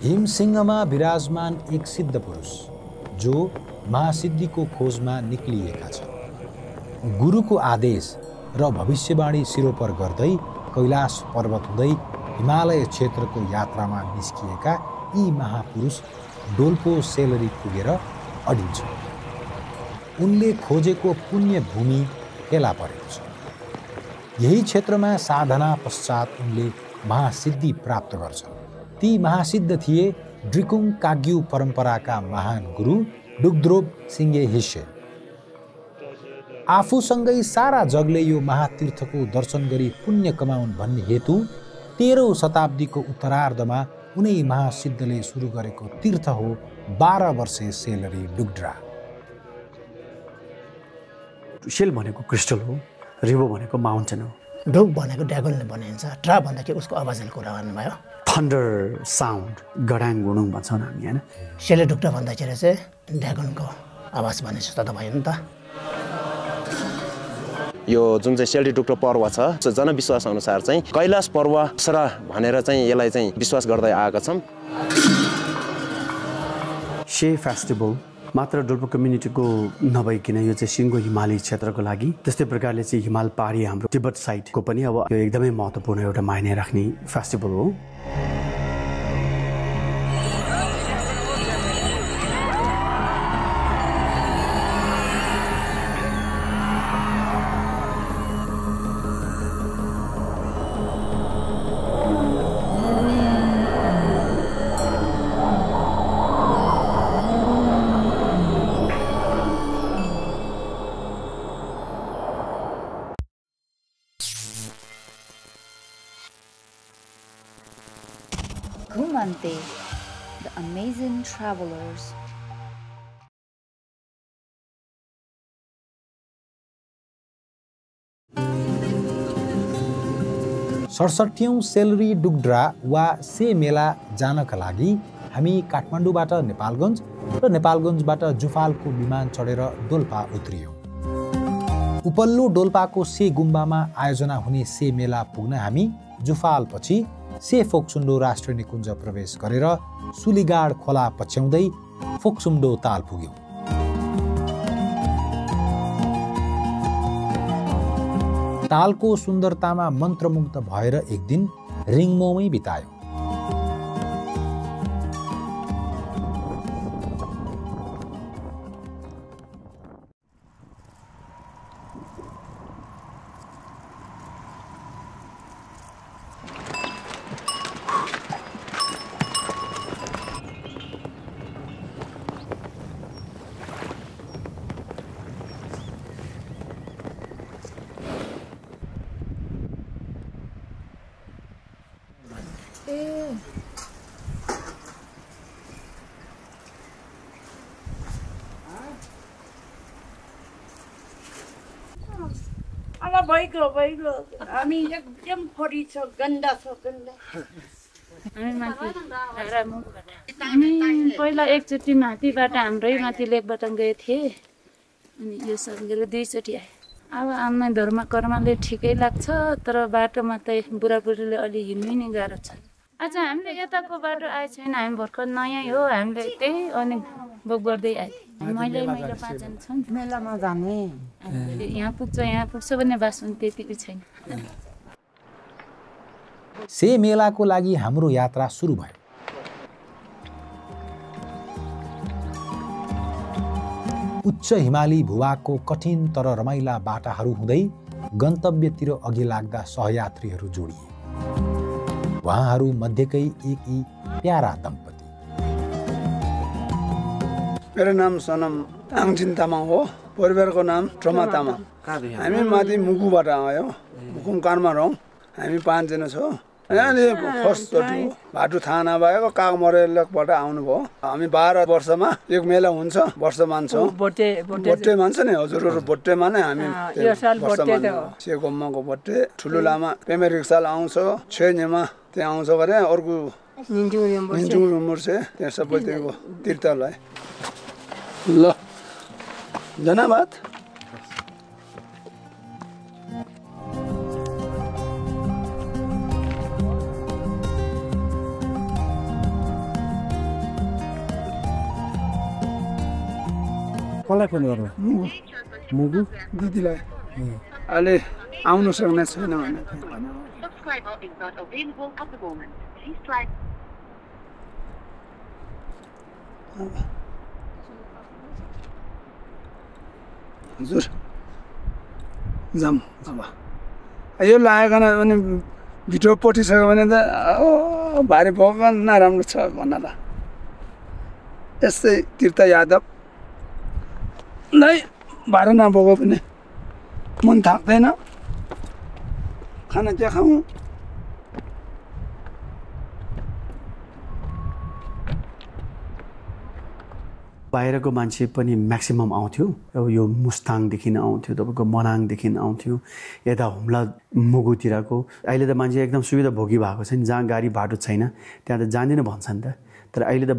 हिमसिंहमा विराजमान एक सिद्ध पुरुष जो महासिद्धिको खोजमा निक्लिएका छन्। गुरुको आदेश र भविष्यवाणी सिरोपर गर्दै कैलाश पर्वत हुँदै हिमालय क्षेत्रको यात्रामा निस्किएका यी महापुरुष डोल्पो सेलरी पुगेर अडिन्छन्। उनले खोजेको पुण्य भूमि फेला परेको छ। यही क्षेत्रमा साधना पश्चात उनले महासिद्धि प्राप्त गर्छन्। ती महासिद्ध थिए ड्रिकुङ काग्यू परम्पराका महान गुरु डुगद्रोब सिङ्गे हिस्से। आफूसँगै सारा जगले यो महातीर्थको दर्शन गरी पुण्य कमाउन् भन्ने हेतु 13औं शताब्दीको उत्तरार्धमा उनै महासिद्धले सुरु गरेको तीर्थ हो 12 वर्षे सेलरी डुगड्रा। सेल भनेको क्रिस्टल हो, रिभो भनेको माउन्टेन हो, ढुक भनेको ड्रागनले भनिन्छ, ट्रा भन्दाखेरि उसको आवाजले कुरा गर्नुभयो। थन्डर साउन्ड गडाङ गुडुङ भन्छौँ हामी हैन। सेले ढुक्टा भन्दाखेरि चाहिँ ड्रागनको आवाज भनेछ त भयो नि त। यो जुन चाहिँ सेल्डी डुक्टो पर्व छ जनविश्वास अनुसार चाहिँ कैलाश पर्व सरा भनेर चाहिँ यसलाई चाहिँ विश्वास गर्दै आएका छौँ। शे फेस्टिभल मात्र डोल्पो कम्युनिटीको नभइकन यो चाहिँ सिङ्गो हिमाली क्षेत्रको लागि त्यस्तै प्रकारले चाहिँ हिमाल पहाडी हाम्रो तिब्बत साइडको पनि अब यो एकदमै महत्त्वपूर्ण एउटा मायने राख्ने फेस्टिभल हो। Kumante, the amazing travelers. सडसठीऔं सेलरी डुगड्रा वा से मेला जानका लागि हामी काठमाडौँबाट नेपालगञ्ज र नेपालगञ्जबाट जुफालको विमान चढेर डोल्पा उत्रियौं। उपल्लो डोल्पाको से गुम्बामा आयोजना हुने से मेला पुग्न हामी जुफालपछि से फोक्सुन्डो राष्ट्रिय निकुञ्ज प्रवेश गरेर सुलीगाड खोला पछ्याउँदै फोक्सुन्डो ताल पुग्यौं। तालको सुन्दरतामा मन्त्रमुग्ध भएर एक दिन रिङमोमै बितायौं। भइगयो हामी एकदम फरी छ, गन्दा छ गन्दा। हामी पहिला एकचोटि माथिबाट हाम्रै माथि लेकबाट गए थिए, अनि यो सँगेर 2 चोटि आए। अब आमा धर्म कर्मले ठिकै लाग्छ, तर बाटोमा त बुढाबुढीले अलि हिँड्नु नै गाह्रो छ। आज हामीले यताको बाटो आए छैन, हामी भर्खर नयाँ हो, हामीले त्यही अनि बुक गर्दै आए। मैले 5 जना छन् मेलामा जाने, यहाँ पुग्छ भन्ने बास पनि त्यति छैन। से मेलाको लागि हाम्रो यात्रा सुरु भयो। उच्च हिमाली भूभागको कठिन तर रमाइला बाटाहरू हुँदै गन्तव्यतिर अघि लाग्दा सहयात्रीहरू जोडिए। उहाँहरू मध्येकै एक यी प्यारा दम्पति। मेरो नाम सनम आङजिन तामाङ हो, परिवारको नाम ट्रमा तामाङ। हामी माथि मुकुबाट आयो, मुकुङकानमा रौँ। हामी 5 जना छौँ। यहाँले फर्स्टचोटि भाटु थाहा नभएको कागमरेलबाट आउनुभयो। हामी 12 वर्षमा एक मेला हुन्छ, वर्ष मान्छौँ। बोट्टे मान्छ नि हजुरहरू, बोट्टे माने हामी से गोम्माको बोट्टे। ठुलो लामा पेमेरिक साल आउँछ, छेनेमा त्यहाँ आउँछ गरे, अर्को निन्जुङ रुमुर छ, त्यहाँ सबै त्यो तीर्थलाई। ल धन्यवाद। कसलाई फोन गर्नु मुगु दिदीलाई अहिले आउनु सक्ने छैन भने हजुर जाम अब यो लागेको भने भिडियो पठिसक्यो भने त भारी भएको नराम्रो छ भन्न त यस्तै तीर्थ यादव नै भाडा नभएको पनि मन थाक्दैन खाना के खाउँ बाहिरको मान्छे पनि म्याक्सिमम आउँथ्यो अब यो मुस्ताङदेखि आउँथ्यो तपाईँको मनाङदेखि आउँथ्यो यता हुम्ला मुगुतिरको अहिले त मान्छे एकदम सुविधा भोगी भएको छ नि जहाँ गाडी बाटो छैन त्यहाँ त जाँदैन भन्छ नि त तर अहिले त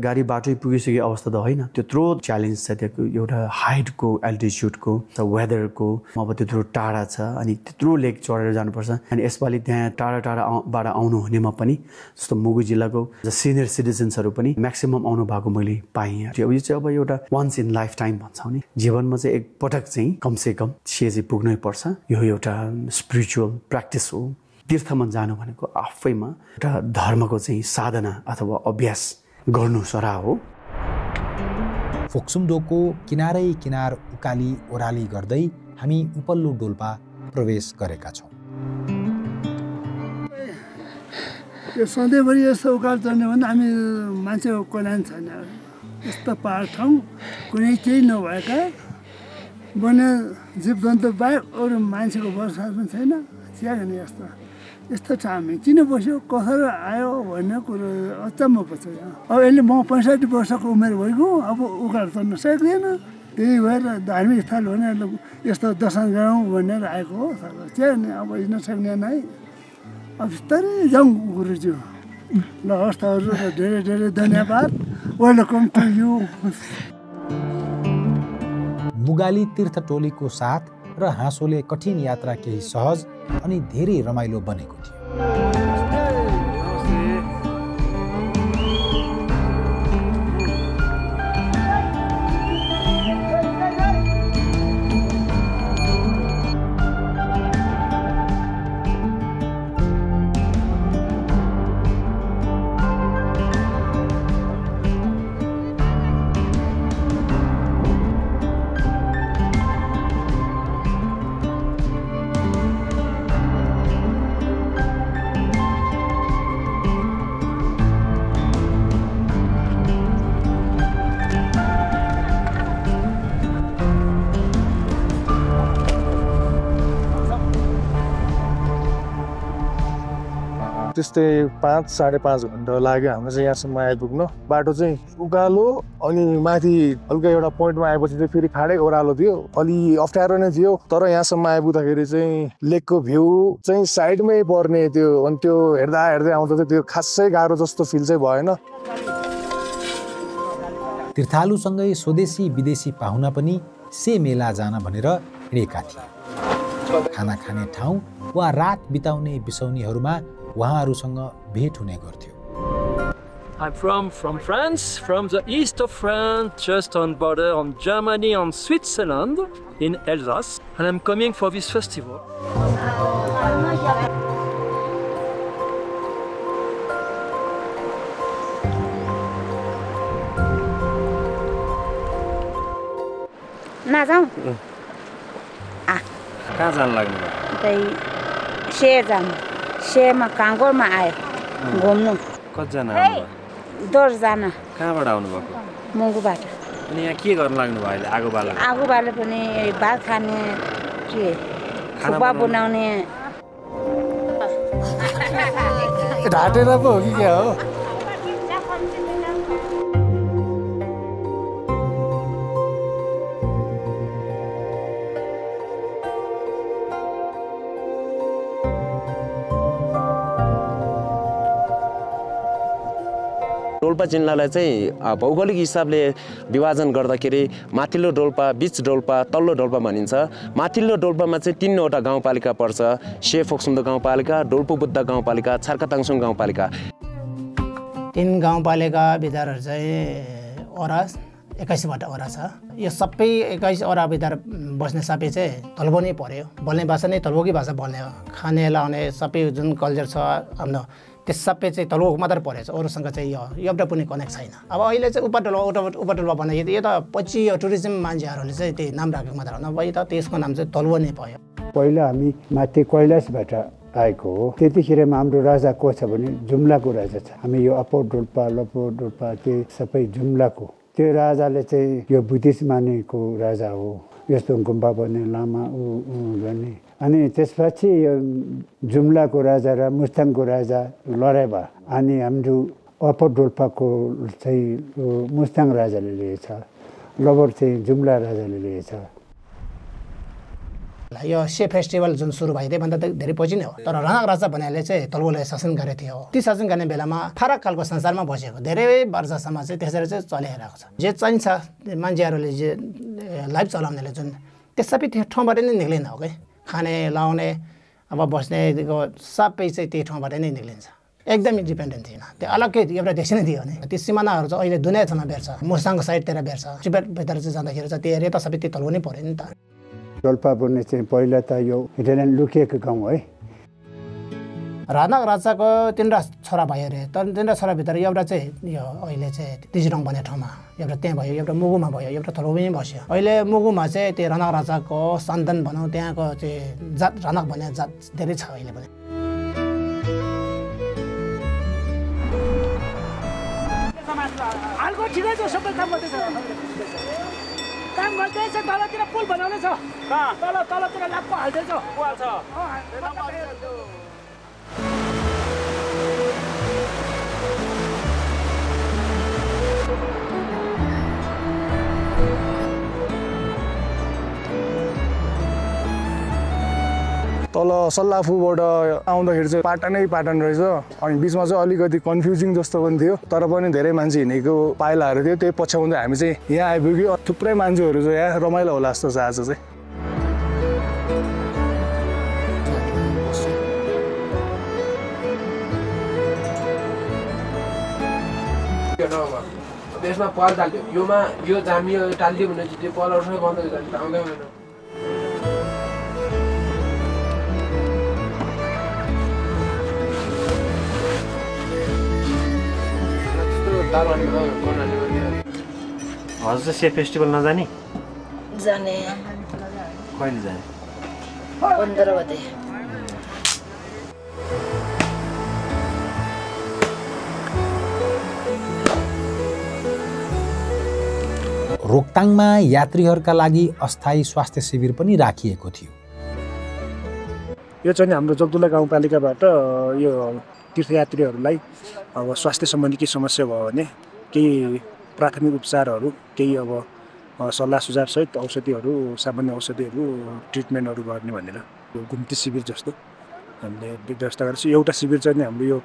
गाडी बाटो पुगिसकेको अवस्था त होइन त्यत्रो च्यालेन्ज छ त्यहाँको एउटा हाइटको एल्टिट्युडको वेदरको अब त्यत्रो टाढा छ अनि त्यत्रो लेक चढेर जानुपर्छ अनि यसपालि त्यहाँ टाढाबाट आउनु हुनेमा पनि जस्तो मुगु जिल्लाको सिनियर सिटिजन्सहरू पनि म्याक्सिमम आउनु भएको मैले पाएँ अब यो चाहिँ अब एउटा वान्स इन लाइफ टाइम भन्छौँ नि जीवनमा चाहिँ एकपटक चाहिँ कमसेकम चाहिँ पुग्नै पर्छ यो एउटा स्पिरिचुअल प्र्याक्टिस हो तीर्थमा जानु भनेको आफैमा एउटा धर्मको चाहिँ साधना अथवा अभ्यास गर्नु सरा हो फोक्सुमदोको किनारै किनार उकाली ओह्राली गर्दै हामी उपल्लो डोल्पा प्रवेश गरेका छौँ यो सधैँभरि यस्तो उकालो चढ्ने भने हामी मान्छेको कल्याण छैन यस्तो पहाड ठाउँ कुनै केही नभएका वन्य जीवजन्तु बाहेक अरू मान्छेको वर्षा पनि छैन चिया खाने यस्तो ठाउँमा किन बस्यो कसरी आयो भन्ने कुरो अचम्म पर्छ अब यसले म 65 वर्षको उमेर भइगयो अब उकालो चढ्न सक्दैन त्यही भएर धार्मिक स्थल भने यस्तो दर्शन गरौँ भनेर आएको हो चिया अब हिँड्न सक्ने नै अब बिस्तारै जाउँ गुरुज्यू ल हस् त धेरै धेरै धन्यवाद वेलकम टु यु मुगाली तीर्थ टोलीको साथ र हाँसोले कठिन यात्रा केही सहज अनि धेरै रमाइलो बनेको थियो त्यस्तै 5-5.5 घन्टा लाग्यो हाम्रो चाहिँ यहाँसम्म आइपुग्न बाटो चाहिँ उकालो अनि माथि हल्का एउटा पोइन्टमा आएपछि चाहिँ फेरि खाडै ओह्रालो थियो अलि अप्ठ्यारो नै थियो तर यहाँसम्म आइपुग्दाखेरि चाहिँ लेकको भ्यू चाहिँ साइडमै पर्ने त्यो अनि त्यो हेर्दा आउँदा चाहिँ त्यो खासै गाह्रो जस्तो फिल चाहिँ भएन तीर्थालुसँगै स्वदेशी विदेशी पाहुना पनि से मेला जान भनेर हिँडेका थिए खाना खाने ठाउँ वा रात बिताउने बिसौनीहरूमा उहाँहरूसँग भेट हुने गर्थ्यो I'm from France, from the east of France, just on border on Germany and Switzerland in Alsace, and I'm coming for this festival. ना जाऊँ कहाँ जान लाग्नु त्यही शेर जानु शेरमा काङ्गोरमा आयो घुम्नु कतिजना 10 जना कहाँबाट आउनुभएको मुगुबाट अनि यहाँ के गर्न लाग्नु भयो अहिले आगो बाल्यो पनि भात खाने के थुक्पा बनाउने ढाटेर पो हो कि क्या हो डोल्पा जिल्लालाई चाहिँ भौगोलिक हिसाबले विभाजन गर्दाखेरि माथिल्लो डोल्पा बीच डोल्पा तल्लो डोल्पा भनिन्छ माथिल्लो डोल्पामा चाहिँ 3वटा गाउँपालिका पर्छ शे फोक्सुमदो गाउँपालिका डोल्पु बुद्ध गाउँपालिका छर्काताङसुङ गाउँपालिका 3 गाउँपालिका भित्र चाहिँ ओरास 21वटा ओरा छ। यो सबै 21 ओराभित्र बस्ने सबै चाहिँ तल्बो नै पर्यो। बोल्ने भाषा नै तल्बोकै भाषा बोल्ने हो। खाने लाउने सबै जुन कल्चर छ हाम्रो त्यो सबै चाहिँ तल्बोको मात्र परेछ। अरूसँग चाहिँ यो एउटा पनि कनेक्ट छैन। अब अहिले चाहिँ उपटोल्वा भने यो त पछि यो टुरिज्म मान्छेहरूले चाहिँ त्यही नाम राखेको मात्र हो। नभए त त्यसको नाम चाहिँ तल्बो नै भयो। पहिला हामी माथि कैलाशबाट आएको हो। त्यतिखेरमा हाम्रो राजा को छ भने जुम्लाको राजा छ। हामी यो अप्पर डोल्पा लोपर डोल्पा त्यो सबै जुम्लाको। त्यो राजाले चाहिँ यो बुद्धिस्ट मानेको राजा हो। यस्तो गुम्बा बन्ने लामा गर्ने। अनि त्यसपछि यो जुम्लाको राजा र मुस्ताङको राजा लडाइँ भयो। अनि हाम्रो अप्पर डोल्पाको चाहिँ मुस्ताङ राजाले लिएछ। लोवर चाहिँ जुम्ला राजाले लिएछ। यो से फेस्टिभल जुन सुरु भयो त्योभन्दा त धेरै पछि नै हो। तर राणा राजा भन्नेले चाहिँ तल्बोलाई शासन गरेको थियो। ती शासन गर्ने बेलामा फरक खालको संसारमा बसेको धेरै वर्षसम्म चाहिँ त्यसरी चाहिँ चलिरहेको छ। जे चाहिन्छ मान्छेहरूले जे लाइफ चलाउनेले जुन त्यो सबै त्यो ठाउँबाट नै निक्लिन्छ हो कि। खाने लाउने अब बस्नेको सबै चाहिँ त्यही ठाउँबाट नै निक्लिन्छ। एकदमै डिपेन्डेन्ट थिएन। त्यो अलग्गै एउटा देश नै थियो भने त्यो सिमानाहरू चाहिँ अहिले दुनियाँसम्म बेर्छ। मुस्ताङको साइडतिर बेर्छ। टिबेटभित्र चाहिँ जाँदाखेरि चाहिँ त्यो एरिया त सबै त्यो तल्बो नै पऱ्यो नि त। डोल्पा भन्ने चाहिँ पहिला त यो हिटरल्यान्ड लुकिएको गाउँ है। राणा राजाको 3 छोरा भयो अरे। तर 3 छोराभित्र एउटा चाहिँ यो अहिले चाहिँ तिजिरङ भन्ने ठाउँमा एउटा त्यहाँ भयो। एउटा मुगुमा भयो। एउटा तल्बोमै बस्यो। अहिले मुगुमा चाहिँ त्यो राणा राजाको सन्तान भनौँ त्यहाँको चाहिँ जात राणा भन्ने जात धेरै छ अहिले पनि। हालको ठिकै छ सबै काम गर्दैछ। काम गर्दैछ तलतिर पुल बनाउँदैछ। तलतिर लाप्पो हाल्दैछ। तल सल्लाफुबाट आउँदाखेरि चाहिँ पाटन रहेछ। अनि बिचमा चाहिँ अलिकति कन्फ्युजिङ जस्तो पनि थियो। तर पनि धेरै मान्छे हिँडेको पाइलाहरू थियो। त्यही पछ्याउँदै हामी चाहिँ यहाँ आइपुग्यो। थुप्रै मान्छेहरू चाहिँ यहाँ रमाइलो होला जस्तो छ आज चाहिँ। त्यसमा पल टाल्यो। यो जामियो टालिदियो भनेपछि त्यो पलहरूसँग बन्द हुन्छ आउँदै हुँदैन। हजुर चाहिँ से फेस्टिभल नजाने? जाने। कहिले जाने? 15 गते। रोक्ताङमा यात्रीहरूका लागि अस्थायी स्वास्थ्य शिविर पनि राखिएको थियो। यो चाहिँ हाम्रो जगदुल्ला गाउँपालिकाबाट यो तीर्थयात्रीहरूलाई अब स्वास्थ्य सम्बन्धी केही समस्या भयो भने केही प्राथमिक उपचारहरू केही अब सल्लाह सुझाव सहित औषधिहरू सामान्य औषधिहरू ट्रिटमेन्टहरू गर्ने भनेर घुम्ती शिविर जस्तो हामीले व्यवस्था गरेको छ। एउटा शिविर चाहिँ हाम्रो यो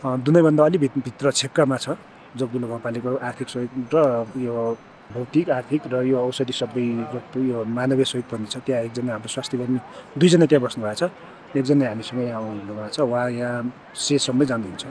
दुनैभन्दा अलि भित्र छेक्कामा छ। जगदुल्ला गाउँपालिकाको आर्थिक सहयोग र यो भौतिक आर्थिक र यो औषधि सबै यो मानवीय सहयोग पनि छ। त्यहाँ एकजना हाम्रो स्वास्थ्यकर्मी 2 जना त्यहाँ बस्नु भएको छ। एकजना हामीसँग यहाँ आउनु भएको छ। उहाँ यहाँ सेसम्मै जानुहुन्छ।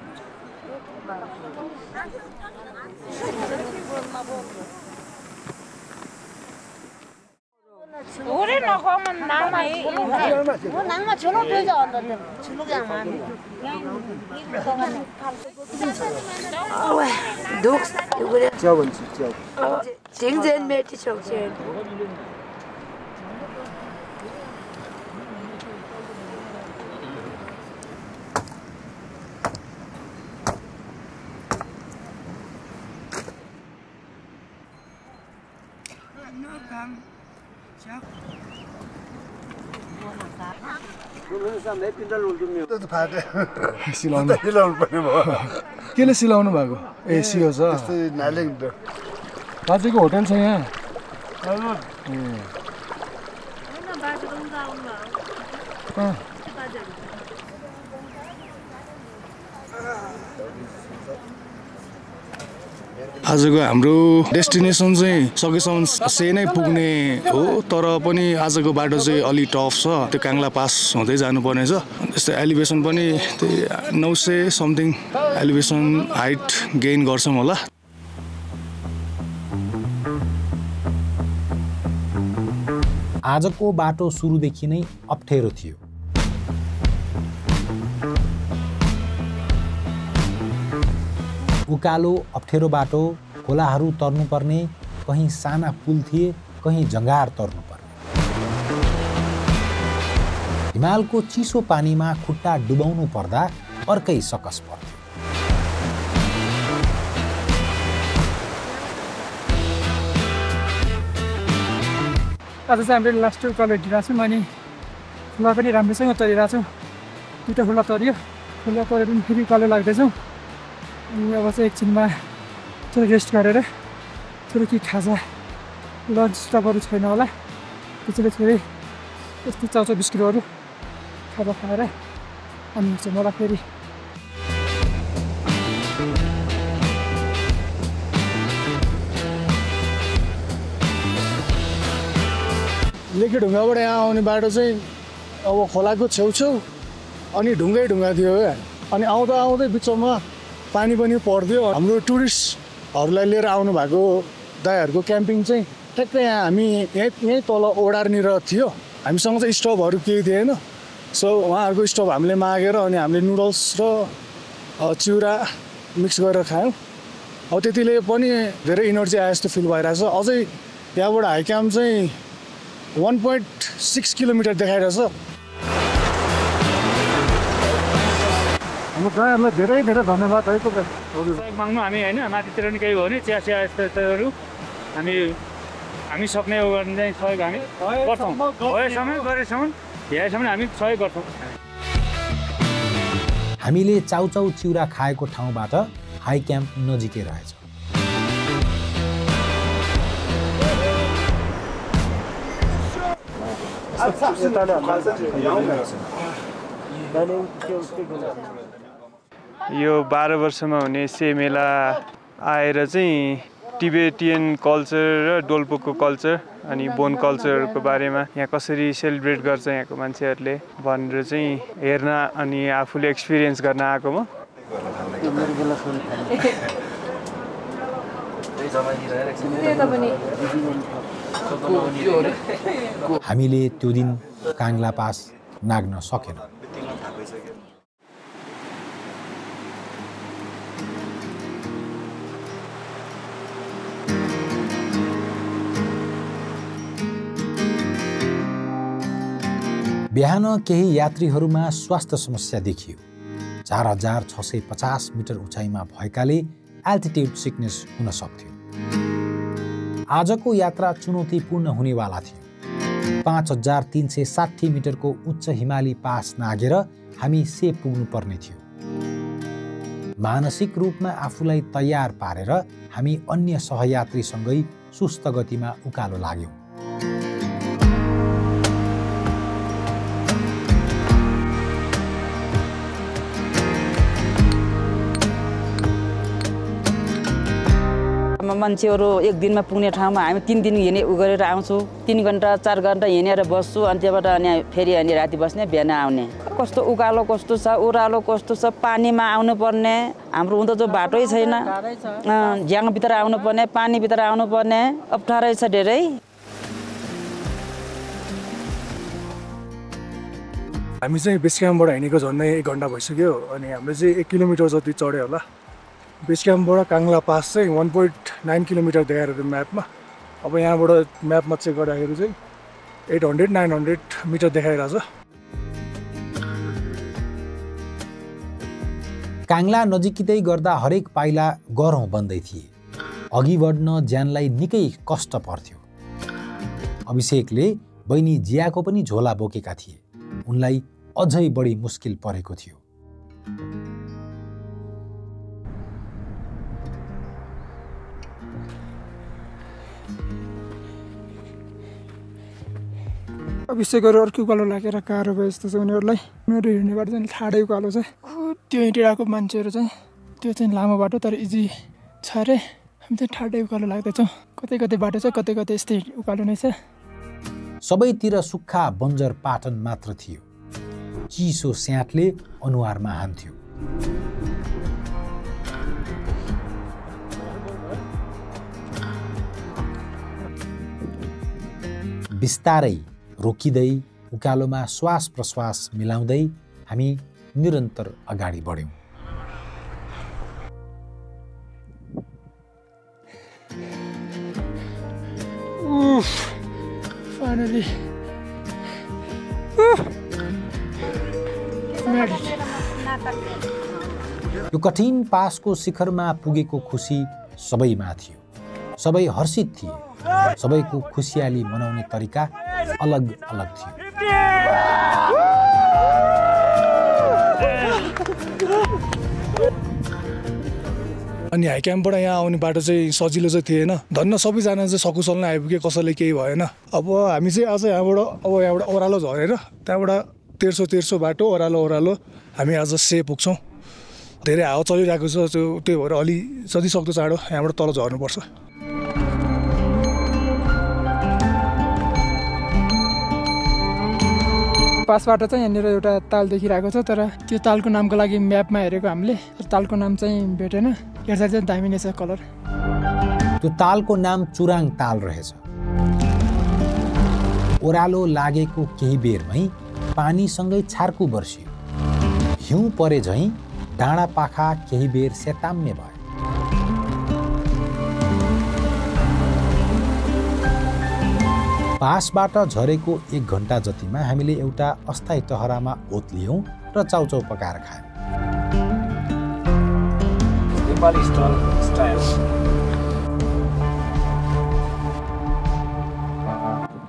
केले सिलाउनु भएको? ए सियो छ। बाजेको होटल छ यहाँ। आजको हाम्रो डेस्टिनेसन चाहिँ सकेसम्म से नै पुग्ने हो। तर पनि आजको बाटो चाहिँ अलि टफ छ। त्यो काङ्ला पास हुँदै जानुपर्ने छ। त्यस्तै एलिभेसन पनि त्यही 900 समथिङ एलिभेसन हाइट गेन गर्छौँ होला। आजको बाटो सुरुदेखि नै अप्ठ्यारो थियो। उकालो अप्ठ्यारो बाटो, खोलाहरू तर्नुपर्ने, कहीँ साना पुल थिए, कहीँ जङ्गार तर्नुपर्ने। हिमालको चिसो पानीमा खुट्टा डुबाउनु पर्दा अर्कै सकस पर्थ्यो। आज चाहिँ हामीले लास्ट उकालो हिँडिरहेको छौँ अनि खुला पनि राम्रोसँग तरिरहेको छौँ। दुईवटा खुला तरियो, खुला तरेर पनि फेरि उकालो लाग्दैछौँ। अनि अब चाहिँ एकछिनमा थोरै रेस्ट गरेर थोरै के खाजा लन्च स्टपहरू छैन होला, त्यसैले थोरै यस्तो चाउचाउ बिस्कुटहरू खाजा खाएर अनि चाहिँ मलाई फेरि लेखे ढुङ्गाबाट यहाँ आउने बाटो चाहिँ अब खोलाको छेउछेउ अनि ढुङ्गै ढुङ्गा थियो क्या। अनि आउँदा आउँदै बिचमा पानी पनि पर्थ्यो। हाम्रो टुरिस्टहरूलाई लिएर आउनु भएको दाइहरूको क्याम्पिङ चाहिँ ठ्याक्कै यहाँ हामी यहीँ तल ओडारनिर थियो। हामीसँग चाहिँ स्टोभहरू केही थिएन। सो उहाँहरूको स्टोभ हामीले मागेर अनि हामीले नुडल्स र चिउरा मिक्स गरेर खायौँ। अब त्यतिले पनि धेरै इनर्जी आए जस्तो फिल भइरहेछ। अझै यहाँबाट हाई क्याम्प चाहिँ 1.6 किलोमिटर देखाइरहेछ। हाम्रो गाईहरूलाई धेरै धेरै धन्यवाद है तपाईँ सहयोग माग्नु। हामी होइन माथितिर नि केही भयो भने चिया यस्तोहरू हामी सक्ने हो गर्ने सहयोग हामी गर्छौँ। भएसम्म गरेसम्म भ्याएसम्म हामी सहयोग गर्छौँ। हामीले चाउचाउ चिउरा खाएको ठाउँबाट हाई क्याम्प नजिकै रहेछ। यो 12 वर्षमा हुने से मेला आएर चाहिँ टिबेटियन कल्चर र डोल्पोको कल्चर अनि बोन कल्चरको बारेमा यहाँ कसरी सेलिब्रेट गर्छ यहाँको मान्छेहरूले भनेर चाहिँ हेर्न अनि आफूले एक्सपिरियन्स गर्न आएको म। हामीले त्यो दिन काङ्ला पास नाग्न सकेनौँ। बिहान केही यात्रीहरूमा स्वास्थ्य समस्या देखियो। 4650 मिटर उचाइमा भएकाले एल्टिट्युड सिकनेस हुन सक्थ्यो। आजको यात्रा चुनौतीपूर्ण हुनेवाला थियो। 5360 मिटरको उच्च हिमाली पास नागेर हामी से पुग्नुपर्ने थियो। मानसिक रूपमा आफूलाई तयार पारेर हामी अन्य सहयात्रीसँगै सुस्त गतिमा उकालो लाग्यौँ। मान्छेहरू एक दिनमा पुग्ने ठाउँमा हामी 3 दिन हिँडे गरेर आउँछौँ। 3 घन्टा 4 घन्टा हिँडेर बस्छु अनि त्यहाँबाट अनि फेरि अनि राति बस्ने बिहान आउने। कस्तो उकालो कस्तो छ, ओह्रालो कस्तो छ, पानीमा आउनु पर्ने, हाम्रो हुँदा जो बाटै छैन, झ्याङभित्र आउनु पर्ने, पानीभित्र आउनु पर्ने, अप्ठ्यारै छ धेरै। हामी चाहिँ बेस क्याम्पबाट हिँडेको झन्डै 1 घन्टा भइसक्यो अनि हामीले चाहिँ 1 किलोमिटर जति चढ्यो होला। बेस क्याम्पबाट काङ्ला पास चाहिँ 1.9 किलोमिटर देखाएर म्यापमा। अब यहाँबाट म्यापमा चेक गर्दाखेरि चाहिँ 800-900 मिटर देखाइरहेछ। काङ्ला नजिकै गर्दा हरेक पाइला गह्रौँ बन्दै थिए। अघि बढ्न ज्यानलाई निकै कष्ट पर्थ्यो। अभिषेकले बहिनी जियाको पनि झोला बोकेका थिए। उनलाई अझै बढी मुस्किल परेको थियो। अभिषेकहरू अर्को उकालो लागेर गाह्रो भयो जस्तो छ उनीहरूलाई। उनीहरू हिँड्ने बाटो चाहिँ ठाडै उकालो छ। त्यो हिँडिरहेको मान्छेहरू चाहिँ त्यो चाहिँ लामो बाटो तर इजी छ अरे। हामी चाहिँ ठाडै उकालो लाग्दैछौँ। कतै कतै बाटो छ, कतै कतै यस्तै उकालो नै छ। सबैतिर सुक्खा बन्जर पाटन मात्र थियो। चिसो स्याटले अनुहारमा हान्थ्यो। बिस्तारै रोकिँदै उकालोमा श्वास प्रश्वास मिलाउँदै हामी निरन्तर अगाडि बढ्यौँ। Finally. यो कठिन पासको शिखरमा पुगेको खुसी सबैमा थियो। सबै हर्षित थिए। सबैको खुसियाली मनाउने तरिका अलग अलग थियो। अनि हाई क्याम्पबाट यहाँ आउने बाटो चाहिँ सजिलो चाहिँ थिएन। धन्न सबैजना चाहिँ सकुशल नै आइपुगे, कसैले केही भएन। अब हामी चाहिँ आज यहाँबाट ओह्रालो झरेर त्यहाँबाट तेर्सो बाटो ओह्रालो हामी आज से पुग्छौँ। धेरै हावा चलिरहेको छ, त्यही भएर अलि जति सक्दो चाँडो यहाँबाट तल झर्नुपर्छ। पासबाट चाहिँ यहाँनिर एउटा ताल देखिरहेको छ, तर त्यो तालको नामको लागि म्यापमा हेरेको हामीले तालको नाम चाहिँ भेटेन। हेर्दा चाहिँ दामी नै छ कलर। त्यो तालको नाम चुराङ ताल रहेछ। ओह्रालो लागेको केही बेरमै पानीसँगै छार्कु बर्सियो। हिउँ परे झैँ डाँडा पाखा केही बेर सेताम्य भयो। पासबाट झरेको 1 घण्टा जतिमा हामीले एउटा अस्थायी टहरामा ओत्लियौँ र चाउचाउ पकाएर खायौँ।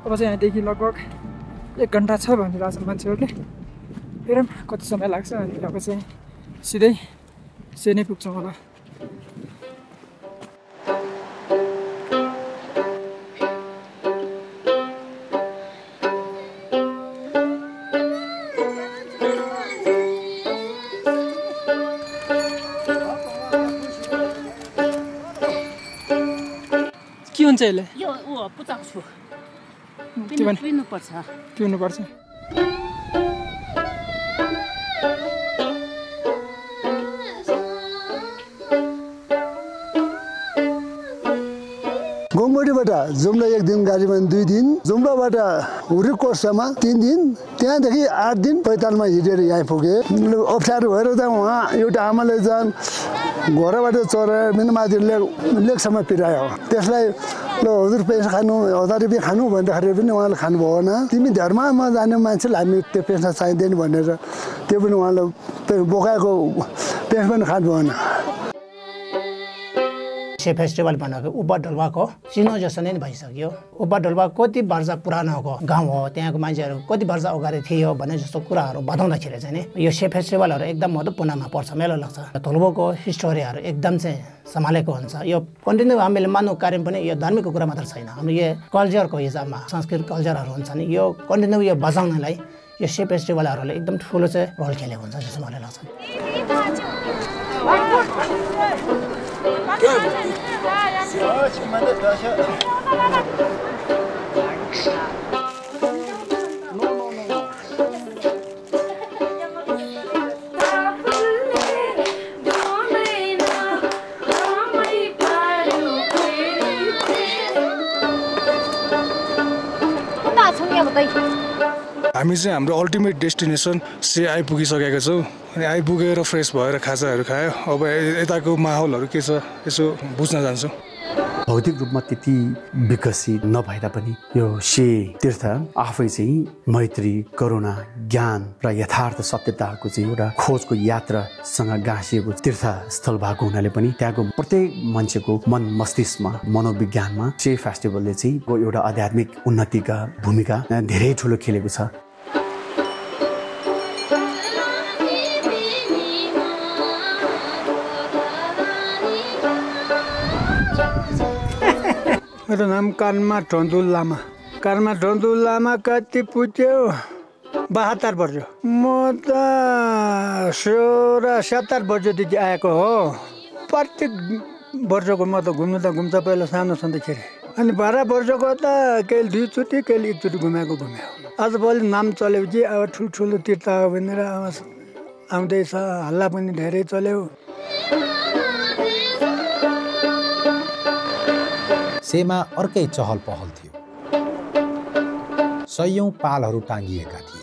अब चाहिँ यहाँदेखि लगभग 1 घण्टा छ भनिरहेको छ मान्छेहरूले। हेरौँ कति समय लाग्छ। अनि अब चाहिँ सिधै से नै पुग्छौँ होला। के हुन्छ यसले? यो पुचाउँछु पिउनुपर्छ। गोमबडीबाट जुम्ला 1 दिन गाडीमा 2 दिन, जुम्लाबाट हुरी कोर्सामा 3 दिन, त्यहाँदेखि 8 दिन पैतालमा हिँडेर यहाँ पुगे। अप्ठ्यारो भएर त उहाँ एउटा आमाले जान घरबाट चोरेर मेरो माथि लेकसम्म पिरायो। त्यसलाई ल हजुर पैसा खानु 1000 रुपियाँ खानु भन्दाखेरि पनि उहाँले खानु भएन। तिमी धर्ममा जाने मान्छेलाई हामी त्यो पैसा चाहिँदैन भनेर त्यो पनि उहाँले बोकाएको पैसा पनि खानु भएन। फेस्टिभल भनेको उब्बा डोल्पाको चिनो जस्तो नै भइसक्यो। उब्बा डोल्पा कति वर्ष पुरानो गाउँ हो, त्यहाँको मान्छेहरू कति वर्ष अगाडि थियो भन्ने जस्तो कुराहरू बताउँदाखेरि चाहिँ नि यो फेस्टिभलहरू एकदम महत्त्वपूर्णमा पर्छ, मेला लाग्छ। धोल्पोको हिस्टोरीहरू एकदम चाहिँ सम्हालेको हुन्छ। यो कन्टिन्यू हामीले मान्नु कार्य पनि यो धार्मिक कुरा मात्र छैन, हाम्रो यो कल्चरको हिसाबमा सांस्कृतिक कल्चरहरू हुन्छ नि, यो कन्टिन्यू यो बचाउनलाई यो फेस्टिभलहरूले एकदम ठुलो चाहिँ रोल खेलेको हुन्छ जस्तो मलाई लाग्छ। हामी चाहिँ हाम्रो अल्टिमेट डेस्टिनेसन से आइपुगिसकेका छौँ। अनि आइपुगेर फ्रेस भएर खाजाहरू खायो। अब यताको माहौलहरू के छ यसो बुझ्न जान्छौँ। भौतिक रूपमा त्यति विकसित नभए पनि यो से तीर्थ आफै चाहिँ मैत्री, करुणा, ज्ञान र यथार्थ सत्यताको चाहिँ एउटा खोजको यात्रासँग गाँसिएको तीर्थस्थल भएको हुनाले पनि त्यहाँको प्रत्येक मान्छेको मन मस्तिष्कमा मनोविज्ञानमा से फेस्टिभलले चाहिँ एउटा आध्यात्मिक उन्नतिका भूमिका धेरै ठुलो खेलेको छ। मेरो नाम कानमा टन्डुल लामा। कानमा टन्डुल लामा कति पुग्यो? 72 वर्ष। म त 16-17 वर्षदेखि आएको हो। प्रत्येक वर्षको म त घुम्छ पहिला सानो छँदाखेरि। अनि 12 वर्षको त कहिले 2 चोटि कहिले 1 चोटि घुम्यो। आजभोलि नाम चलेपछि अब ठुल्ठुलो तीर्थ भनेर आउँदैछ, हल्ला पनि धेरै चल्यो। सेमा अर्कै चहल पहल थियो। सयौं पालहरू टाँगिएका थिए।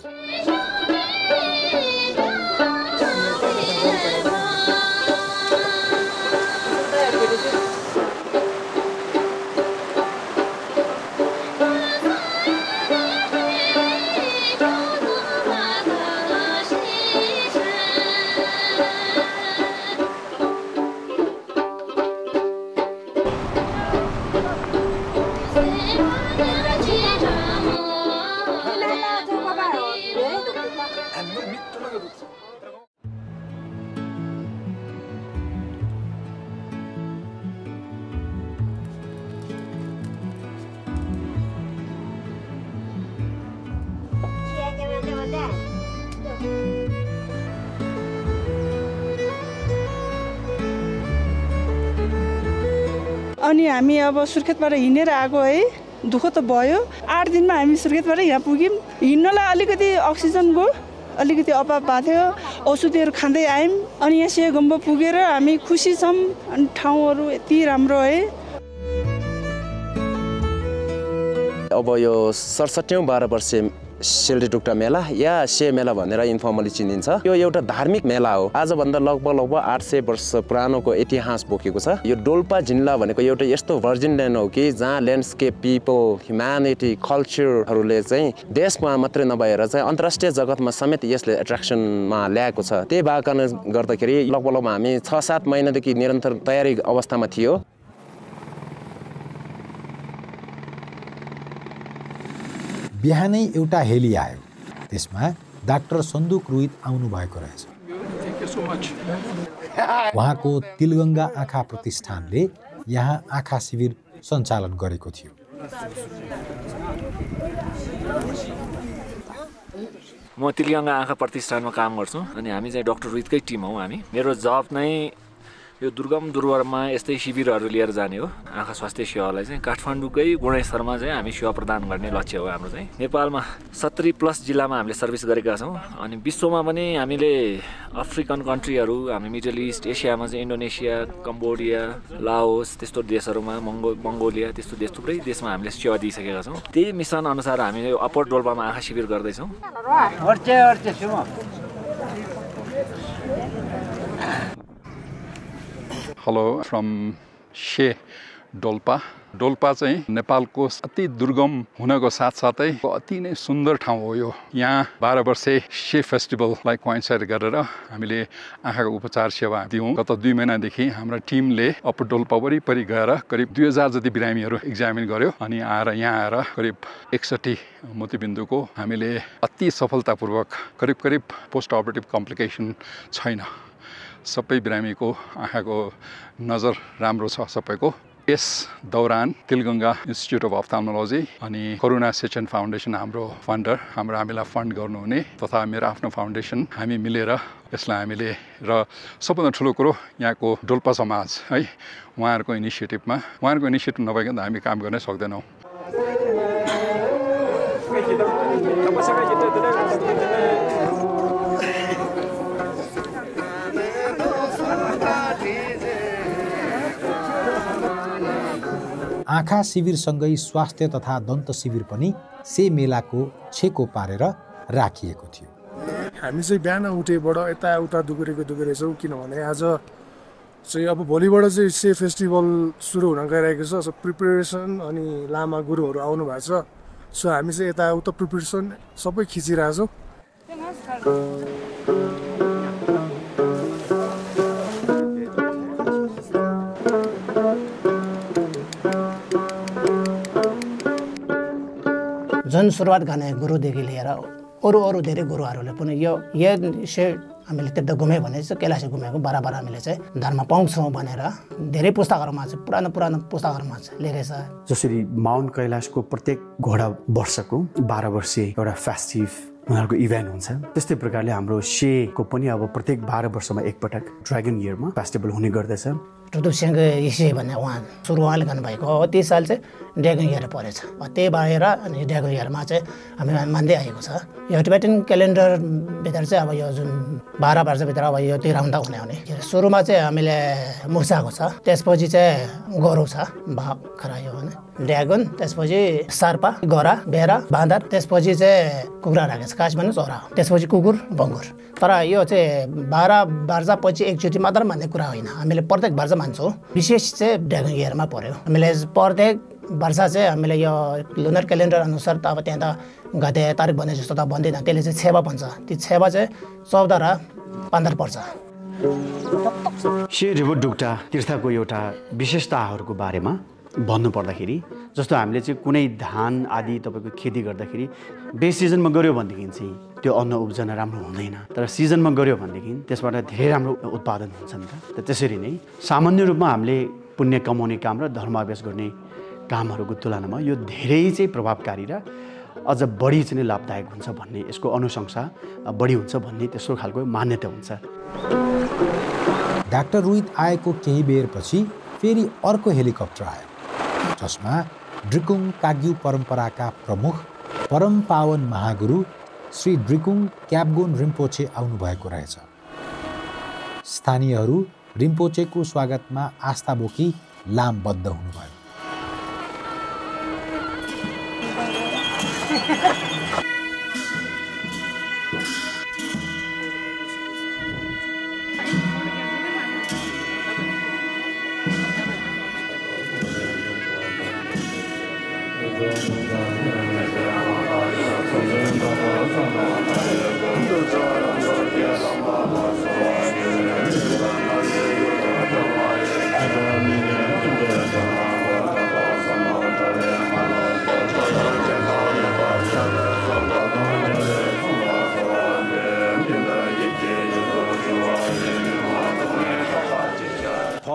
अनि हामी अब सुर्खेतबाट हिँडेर आएको है, दुःख त भयो। 8 दिनमा हामी सुर्खेतबाट यहाँ पुग्यौँ। हिँड्नलाई अलिकति अक्सिजनको अलिकति अभाव भएको थियो, औषधिहरू खाँदै आयौँ। अनि यहाँ सेगुम्बा पुगेर हामी खुसी छौँ। अनि ठाउँहरू यति राम्रो है। अब यो 67औं 12 वर्षे सेलडीटुक्टा मेला या से मेला भनेर इन्फर्मली चिनिन्छ। यो एउटा धार्मिक मेला हो। आजभन्दा लगभग 800 वर्ष पुरानोको इतिहास बोकेको छ। यो डोल्पा जिल्ला भनेको एउटा यस्तो भर्जिन ल्यान्ड हो कि जहाँ ल्यान्डस्केप, पिपल, ह्युम्यानिटी, कल्चरहरूले चाहिँ देशमा मात्रै नभएर चाहिँ अन्तर्राष्ट्रिय जगतमा समेत यसले एट्र्याक्सनमा ल्याएको छ। त्यही भएको कारणले गर्दाखेरि लगभग हामी 6-7 महिनादेखि निरन्तर तयारी अवस्थामा थियो। बिहानै एउटा हेली आयो। त्यसमा डाक्टर सन्दुक रुइत आउनु भएको रहेछ। उहाँको तिलगङ्गा आँखा प्रतिष्ठानले यहाँ आँखा शिविर सञ्चालन गरेको थियो। म तिलगङ्गा आँखा प्रतिष्ठानमा काम गर्छु अनि हामी चाहिँ डाक्टर रुइतकै टिम हौ। हामी मेरो जब नै यो दुर्गम दुर्गममा यस्तै शिविरहरू लिएर जाने हो। आँखा स्वास्थ्य सेवालाई चाहिँ काठमाडौँकै गुणस्तरमा चाहिँ हामी सेवा प्रदान गर्ने लक्ष्य हो हाम्रो चाहिँ। नेपालमा 70+ जिल्लामा हामीले सर्भिस गरेका छौँ। अनि विश्वमा पनि हामीले अफ्रिकन कन्ट्रीहरू, हामी मिडल इस्ट एसियामा चाहिँ इन्डोनेसिया, कम्बोडिया, लाओस त्यस्तो देशहरूमा, मङ्गोलिया त्यस्तो देश थुप्रै देशमा हामीले सेवा दिइसकेका छौँ। त्यही मिसन अनुसार हामी अप्पर डोल्पामा आँखा शिविर गर्दैछौँ। हेलो फ्रम शे डोल्पा। डोल्पा चाहिँ नेपालको अति दुर्गम हुनको साथसाथै अति नै सुन्दर ठाउँ हो। यो यहाँ 12 वर्षे शे फेस्टिभललाई कोइन्साइड गरेर हामीले आँखाको उपचार सेवा दियौँ। गत 2 महिनादेखि हाम्रो टिमले अप्पर डोल्पा वरिपरि गएर करिब 2000 जति बिरामीहरू एक्जामिन गर्यो। अनि यहाँ आएर करिब 61 मोतीबिन्दुको हामीले अति सफलतापूर्वक करिब पोस्ट अपरेटिभ कम्प्लिकेसन छैन। सबै बिरामीको आँखाको नजर राम्रो छ सबैको। यस दौरान तिलगङ्गा इन्स्टिट्युट अफ अफ्थाल्मोलोजी अनि करुणा सेचन फाउन्डेसन हाम्रो फन्डर हामीलाई फन्ड गर्नुहुने तथा मेरो आफ्नो फाउन्डेसन हामी मिलेर यसलाई हामीले र सबभन्दा ठुलो कुरो यहाँको डोल्पा समाज है उहाँहरूको इनिसिएटिभ नभइकन हामी काम गर्नै सक्दैनौँ। आँखा शिविरसँगै स्वास्थ्य तथा दन्त शिविर पनि से मेलाको छेको पारेर राखिएको थियो। हामी चाहिँ बिहान उठेबाट यताउता दुगुरेछौँ किनभने आज चाहिँ अब भोलिबाट चाहिँ से फेस्टिभल सुरु हुन गइरहेको छ। सो प्रिपेरेसन अनि लामा गुरुहरू आउनु भएको छ। सो हामी चाहिँ यताउता प्रिपेरेसन सबै खिचिरहेछौँ। जुन सुरुवात गर्ने गुरुदेखि लिएर अरू धेरै गुरुहरूले पनि यो हामीले त्यता घुम्यो भने चाहिँ कैलाशी घुमेको बराबर हामीले चाहिँ धर्म पाउँछौँ भनेर धेरै पुस्तकहरूमा चाहिँ पुरानो पुस्तकहरूमा चाहिँ लेखेको छ। जसरी माउन्ट कैलाशको प्रत्येक घोडा वर्षको 12 वर्षे एउटा फेस्टिभ उनीहरूको इभेन्ट हुन्छ, त्यस्तै प्रकारले हाम्रो शेको पनि अब प्रत्येक 12 वर्षमा एकपटक ड्रागन इयरमा फेस्टिभल हुने गर्दछ। टुदुपसिंह इसे भन्ने उहाँले गर्नुभएको हो। त्यही साल चाहिँ ड्रागन इयर परेछ। त्यही भएर अनि ड्रागन इयरमा चाहिँ हामी मान्दै आएको छ। यो टिबेटन क्यालेन्डरभित्र चाहिँ अब यो जुन 12 वर्षभित्र अब यो 13 हुने सुरुमा चाहिँ हामीले मुसाको छ, त्यसपछि चाहिँ गोरु छ, बाख्रा यो भने ड्रागन, त्यसपछि सार्पा, गरा, भेरा, बाँदर, त्यसपछि चाहिँ कुखुरा राखेको छ, खास भन्नु चरा, त्यसपछि कुकुर, बङ्गुर। तर यो चाहिँ 12 वर्षपछि एकचोटि मात्र मान्ने कुरा होइन, हामीले प्रत्येक वर्ष मान्छौँ। विशेष चाहिँ ड्रागन इयरमा पर्यो। हामीले प्रत्येक वर्ष चाहिँ हामीले यो लुनर क्यालेन्डर अनुसार त अब त्यहाँ त गते तारिक भने जस्तो त भन्दैन, त्यसले चाहिँ छेवा भन्छ। त्यो छेवा चाहिँ 14 र 15 पर्छ। शे रिभर डुक्टा तीर्थको एउटा विशेषताहरूको बारेमा भन्नुपर्दाखेरि जस्तो हामीले चाहिँ कुनै धान आदि तपाईँको खेती गर्दाखेरि बेसिजनमा गऱ्यो भनेदेखि चाहिँ त्यो अन्न उब्जन राम्रो हुँदैन, तर सिजनमा गऱ्यो भनेदेखि त्यसबाट धेरै राम्रो उत्पादन हुन्छ नि त। त्यसरी नै सामान्य रूपमा हामीले पुण्य कमाउने काम र धर्माभ्यास गर्ने कामहरूको तुलनामा यो धेरै चाहिँ प्रभावकारी र अझ बढी चाहिँ लाभदायक हुन्छ भन्ने, यसको अनुशंसा बढी हुन्छ भन्ने त्यस्तो खालको मान्यता हुन्छ। डाक्टर रोहित आएको केही बेरपछि फेरि अर्को हेलिकप्टर आयो, जसमा ड्रिकुङ काग्यू परम्पराका प्रमुख परम पावन महागुरु श्री ड्रिकुङ क्याब्गोन रिम्पोचे आउनुभएको रहेछ। स्थानीयहरू रिम्पोचेको स्वागतमा आस्था बोकी लामबद्ध हुनुभयो।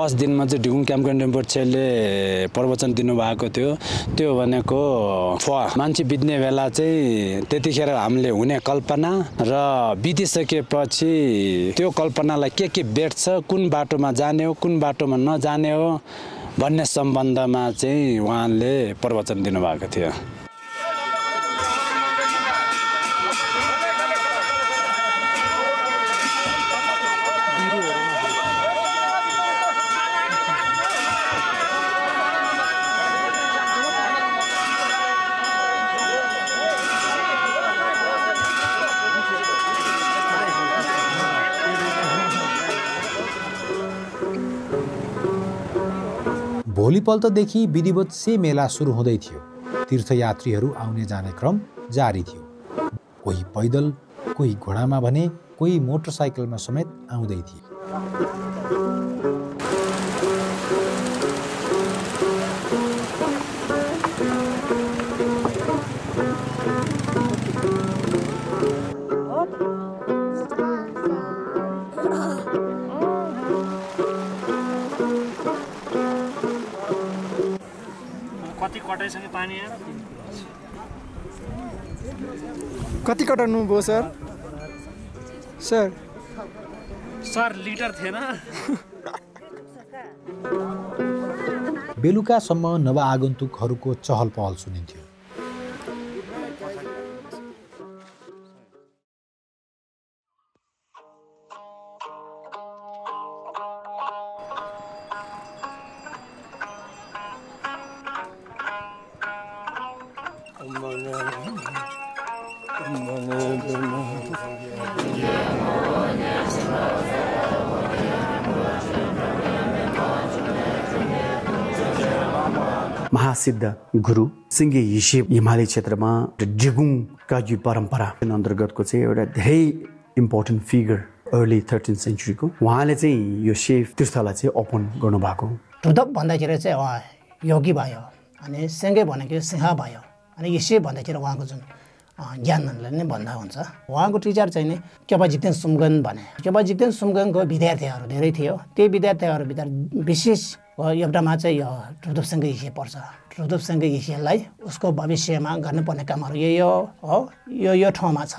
फर्स्ट दिनमा चाहिँ ड्रिकुङ क्याम्पगोन रिम्पोचेले प्रवचन दिनुभएको थियो। त्यो भनेको मान्छे बित्ने बेला चाहिँ त्यतिखेर हामीले हुने कल्पना र बितिसकेपछि त्यो कल्पनालाई के बेट्छ, कुन बाटोमा जाने हो, कुन बाटोमा नजाने हो भन्ने सम्बन्धमा चाहिँ उहाँले प्रवचन दिनुभएको थियो। भोलिपल्टदेखि विधिवत से मेला सुरु हुँदै थियो। तीर्थयात्रीहरू आउने जाने क्रम जारी थियो। कोही पैदल, कोही घोडामा भने कोही मोटरसाइकलमा समेत आउँदै थिए। कति कटाउनु भयो सर? सर लिटर थिएन। बेलुकासम्म नवआगन्तुकहरूको चहल पहल सुनिन्थ्यो। महासिद्ध गुरु सिङ्गे हिसेब हिमाली क्षेत्रमा ड्रिकुङ काग्यू परम्परा अन्तर्गतको चाहिँ एउटा धेरै इम्पोर्टेन्ट फिगर अर्ली 13th सेन्चुरीको उहाँले चाहिँ यो शिव तीर्थलाई चाहिँ ओपन गर्नुभएको। रुद्र भन्दाखेरि चाहिँ उहाँ योगी भयो, अनि सिङ्गे भनेको सिंह भयो, अनि हिसेब भन्दाखेरि उहाँको जुन ज्ञानले नै भन्दा हुन्छ। उहाँको टिचर चाहिँ नि केपा जितेन सुमगन भने। केपा जितेन सुमगनको विद्यार्थीहरू धेरै थियो। त्यो विद्यार्थीहरूभित्र विशेष एउटामा चाहिँ यो रुद्रसँग हिसे पर्छ। रुद्रसँग हिसेलाई उसको भविष्यमा गर्नुपर्ने कामहरू यो हो, यो ठाउँमा छ,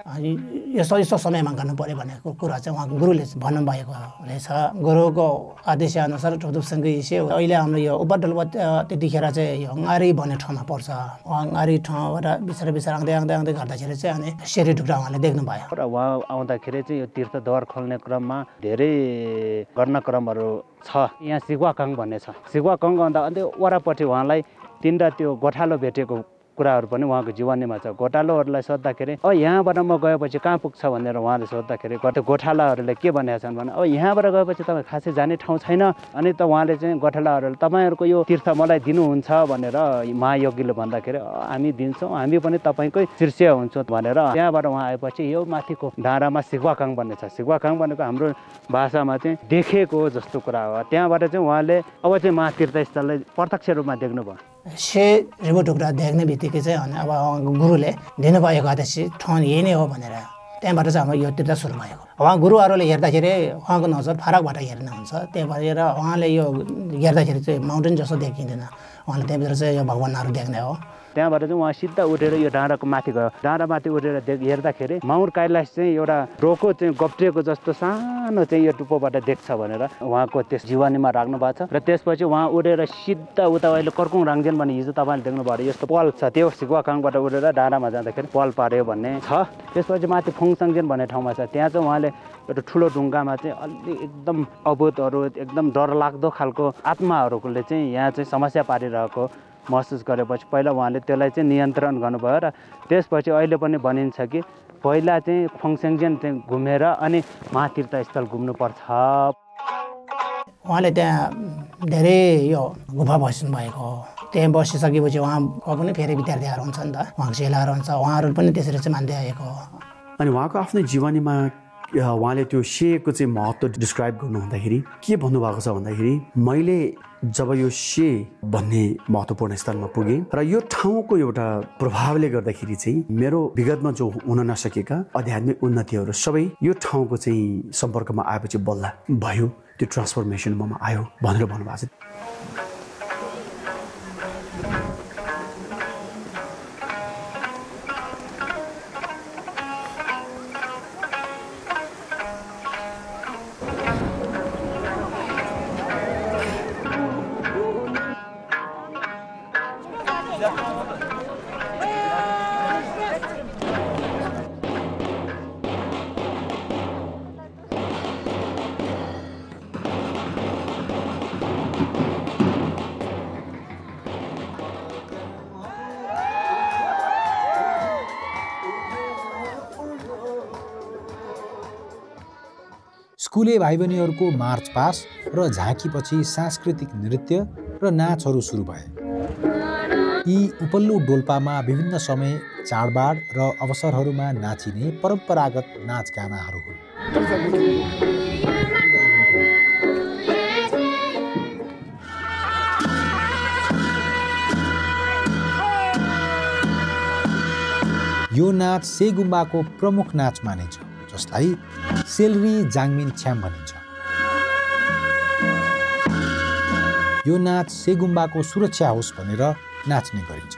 यस्तो यस्तो समयमा गर्नु पर्यो भनेको कुरा चाहिँ उहाँ गुरुले भन्नुभएको रहेछ। गुरुको आदेश अनुसार टोदुपसँगै इसे अहिले हाम्रो यो उपडोल्पा त्यतिखेर चाहिँ यो ङारी भन्ने ठाउँमा पर्छ। ङारी ठाउँबाट बिचरा आउँदै गर्दाखेरि चाहिँ अनि सेरी ढुक्रा उहाँले देख्नुभयो र उहाँ आउँदाखेरि चाहिँ यो तीर्थद्वार खोल्ने क्रममा धेरै घटनाक्रमहरू छ। यहाँ सिगुवाकाङ भन्ने छ। सिगुवाकाङ भन्दा अन्त वरापट्टि उहाँलाई तिनवटा त्यो गोठालो भेटेको कुराहरू पनि उहाँको जीवनीमा छ। गोठालोहरूलाई सोद्धाखेरि यहाँबाट म गएपछि कहाँ पुग्छ भनेर उहाँले सोद्धाखेरि त्यो गोठालाहरूले के भनेका छन् भने यहाँबाट गएपछि तपाईँ खासै जाने ठाउँ छैन। अनि त उहाँले चाहिँ गोठालाहरूले तपाईँहरूको यो तीर्थ मलाई दिनुहुन्छ भनेर महायोगीले भन्दाखेरि हामी दिन्छौँ, हामी पनि तपाईँकै शिष्य हुन्छौँ भनेर त्यहाँबाट उहाँ आएपछि यो माथिको डाँडामा सिगुवाकाङ भन्ने छ। सिगुवाकाङ भनेको हाम्रो भाषामा चाहिँ देखेको जस्तो कुरा हो। त्यहाँबाट चाहिँ उहाँले अब चाहिँ महातीर्थस्थललाई प्रत्यक्ष रूपमा देख्नुभयो। रिबो ढुक्रा देख्ने बित्तिकै चाहिँ अनि अब गुरुले दिनुभएको आदेश ठाउँ यही नै हो भनेर त्यहाँबाट चाहिँ हाम्रो यो तीर्थ सुरु भएको। उहाँ गुरुहरूले हेर्दाखेरि उहाँको नजर फारकबाट हेर्नुहुन्छ। त्यही भएर उहाँले यो हेर्दाखेरि चाहिँ माउन्टेन जस्तो देखिँदैन। उहाँले त्यहाँभित्र चाहिँ यो भगवान्हरू देख्ने हो। त्यहाँबाट चाहिँ उहाँ सिधा उठेर यो डाँडाको माथि गयो। डाँडामाथि उठेर हेर्दाखेरि माउन्ट कैलाश चाहिँ एउटा रोको चाहिँ गप्टिएको जस्तो सानो चाहिँ यो टुप्पोबाट देख्छ भनेर उहाँको त्यस जीवनीमा राख्नु भएको छ। र त्यसपछि उहाँ उठेर सिधा उता अहिले कर्कुङ राङ्जेन भन्ने हिजो तपाईँले देख्नुभयो यस्तो पल छ। त्यो सिगुवाकाङबाट उठेर डाँडामा जाँदाखेरि पल पार्यो भन्ने छ। त्यसपछि माथि फुङसङ्जेन भन्ने ठाउँमा छ। त्यहाँ चाहिँ उहाँले एउटा ठुलो ढुङ्गामा चाहिँ अलि एकदम अभूतहरू एकदम डरलाग्दो खालको आत्माहरूले चाहिँ यहाँ चाहिँ समस्या पारिरहेको महसुस गरेपछि पहिला उहाँले त्यसलाई चाहिँ नियन्त्रण गर्नुभयो। र त्यसपछि अहिले पनि भनिन्छ कि पहिला चाहिँ फङसेङजेन चाहिँ घुमेर अनि महातीर्थस्थल घुम्नुपर्छ। उहाँले त्यहाँ धेरै यो गुफा बस्नु भएको हो। त्यहाँ बसिसकेपछि उहाँको पनि फेरि विद्यार्थीहरू हुन्छ नि त, उहाँको चेलाहरू हुन्छ, उहाँहरू पनि त्यसरी चाहिँ मान्दै आएको हो। अनि उहाँको आफ्नै जीवनीमा उहाँले त्यो सेको चाहिँ महत्त्व डिस्क्राइब गर्नु हुँदाखेरि के भन्नुभएको छ भन्दाखेरि मैले जब यो से भन्ने महत्त्वपूर्ण स्थलमा पुगेँ र यो ठाउँको एउटा प्रभावले गर्दाखेरि चाहिँ मेरो विगतमा जो हुन नसकेका आध्यात्मिक उन्नतिहरू सबै यो ठाउँको चाहिँ सम्पर्कमा आएपछि बल्ल भयो, त्यो ट्रान्सफर्मेसन ममा आयो भनेर भन्नुभएको छ। स्कुले भाइ बहिनीहरूको मार्च पास र झाँकीपछि सांस्कृतिक नृत्य र नाचहरू सुरु भए। यी उपल्लो डोल्पामा विभिन्न समय चाडबाड र अवसरहरूमा नाचिने परम्परागत नाचगानाहरू हुन्। यो नाच से गुम्बाको प्रमुख नाच मानिन्छ, जसलाई सेलरी जाङमिन छ्याम भनिन्छ। यो नाच से गुम्बाको सुरक्षा होस् भनेर नाच्ने गरिन्छ।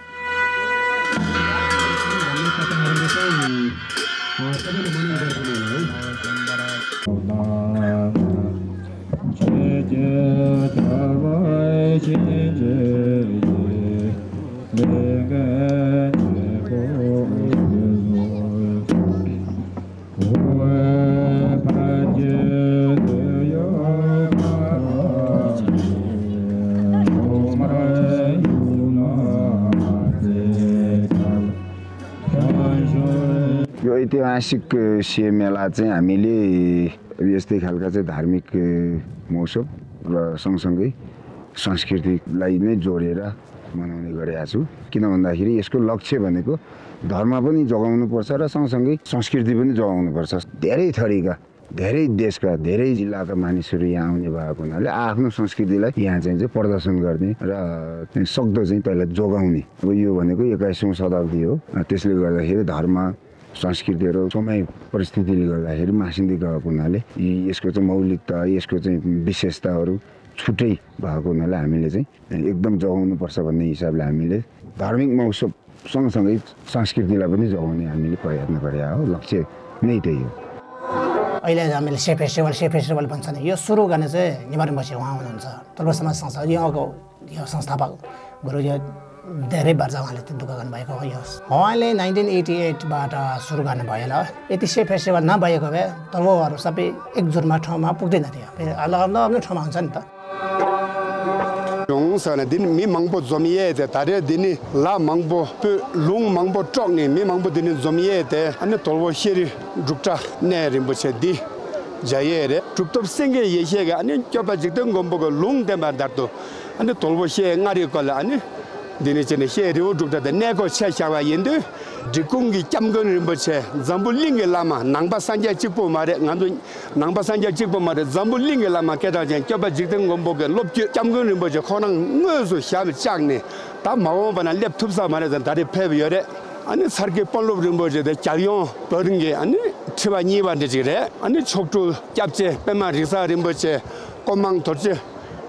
यो ऐतिहासिक से मेला चाहिँ हामीले यस्तै खालका चाहिँ धार्मिक महोत्सव र सँगसँगै संस्कृतिलाई नै जोडेर मनाउने गरेका छु। किन भन्दाखेरि यसको लक्ष्य भनेको धर्म पनि जोगाउनुपर्छ र सँगसँगै संस्कृति पनि जोगाउनुपर्छ। धेरै थरीका, धेरै देशका, धेरै जिल्लाका मानिसहरू यहाँ आउने भएको हुनाले आफ्नो संस्कृतिलाई यहाँ चाहिँ प्रदर्शन गर्ने र सक्दो चाहिँ त्यसलाई जोगाउने। अब यो भनेको 21औं शताब्दी हो, त्यसले गर्दाखेरि धर्म संस्कृतिहरू समय परिस्थितिले गर्दाखेरि मासिँदै गएको हुनाले यसको चाहिँ मौलिकता, यसको चाहिँ विशेषताहरू छुट्टै भएको हुनाले हामीले चाहिँ एकदम जोगाउनुपर्छ भन्ने हिसाबले हामीले धार्मिक महोत्सव सँगसँगै संस्कृतिलाई पनि जोगाउने हामीले प्रयत्न गरे हो लक्ष्य नै त्यही हो अहिले हामीले से फेस्टिभल भन्छ नि यो सुरु गर्ने चाहिँ निवारण बसी उहाँ हुनुहुन्छ तल्लो समाज संस्था यहाँको यो संस्थापक गुरु यो धेरै वर्ष उहाँले त्यो दुःख गर्नुभएको हो यो उहाँले 1988बाट सुरु गर्नुभयो होला यति से फेस्टिभल नभएको भए तल्लोहरू सबै एकजुटमा ठाउँमा पुग्दैन थियो फेरि अलग अलग ठाउँमा हुन्छ नि त Sana din mi mangbo zomiye te tare dini la mangbo pe lung mangbo trok ni mi mangbo dini zomiye te ane tolwo shiri rukta ne rimbo che di jaye re ruptop senge ye she ga ane choba jikte ngombo go lung de ma darto ane tolwo she ngari ko la ane dini chene she ri rukta de ne ko che sha wa yende dikungi chamgon rimbo che zambu linge lama nangba sanja chikpo mare ngandu nangba sanja chikpo mare zambu linge lama keda jen choba jikte ngombo ge lopchi chamgon rimbo che khonang ngosu shabe chakne ta mawo bana lep thupsa mare jan dare pheb yore ani sarge pollob rimbo je de chalyon peringe ani thiba ni ba de jire ani choktu chapche pema risa rimbo che komang torche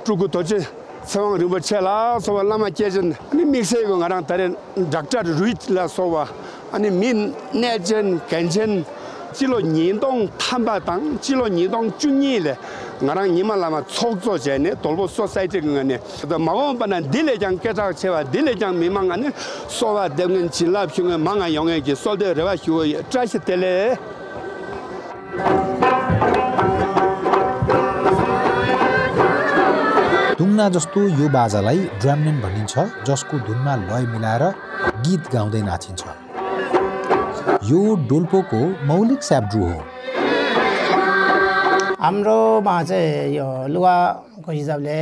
trugu torche sawang rimbo che la so lama chejen ani mixe go ngarang tare doctor ruit la sowa ani min nejen kenjen chilo nindong tamba dang chilo nindong junyi le ngarang nima lama chokzo je ne dolbo society ngane da mawo bana dilejang keta chewa dilejang mimang ane sowa demnen chila phung manga yongye ki solde rewa hyo trash tele तुङ्ना जस्तो यो बाजालाई ड्रमनेन भनिन्छ जसको धुनमा लय मिलाएर गीत गाउँदै नाचिन्छ यो डोल्पोको मौलिक स्याब्ड्रु हो हाम्रोमा चाहिँ यो लुगाको हिसाबले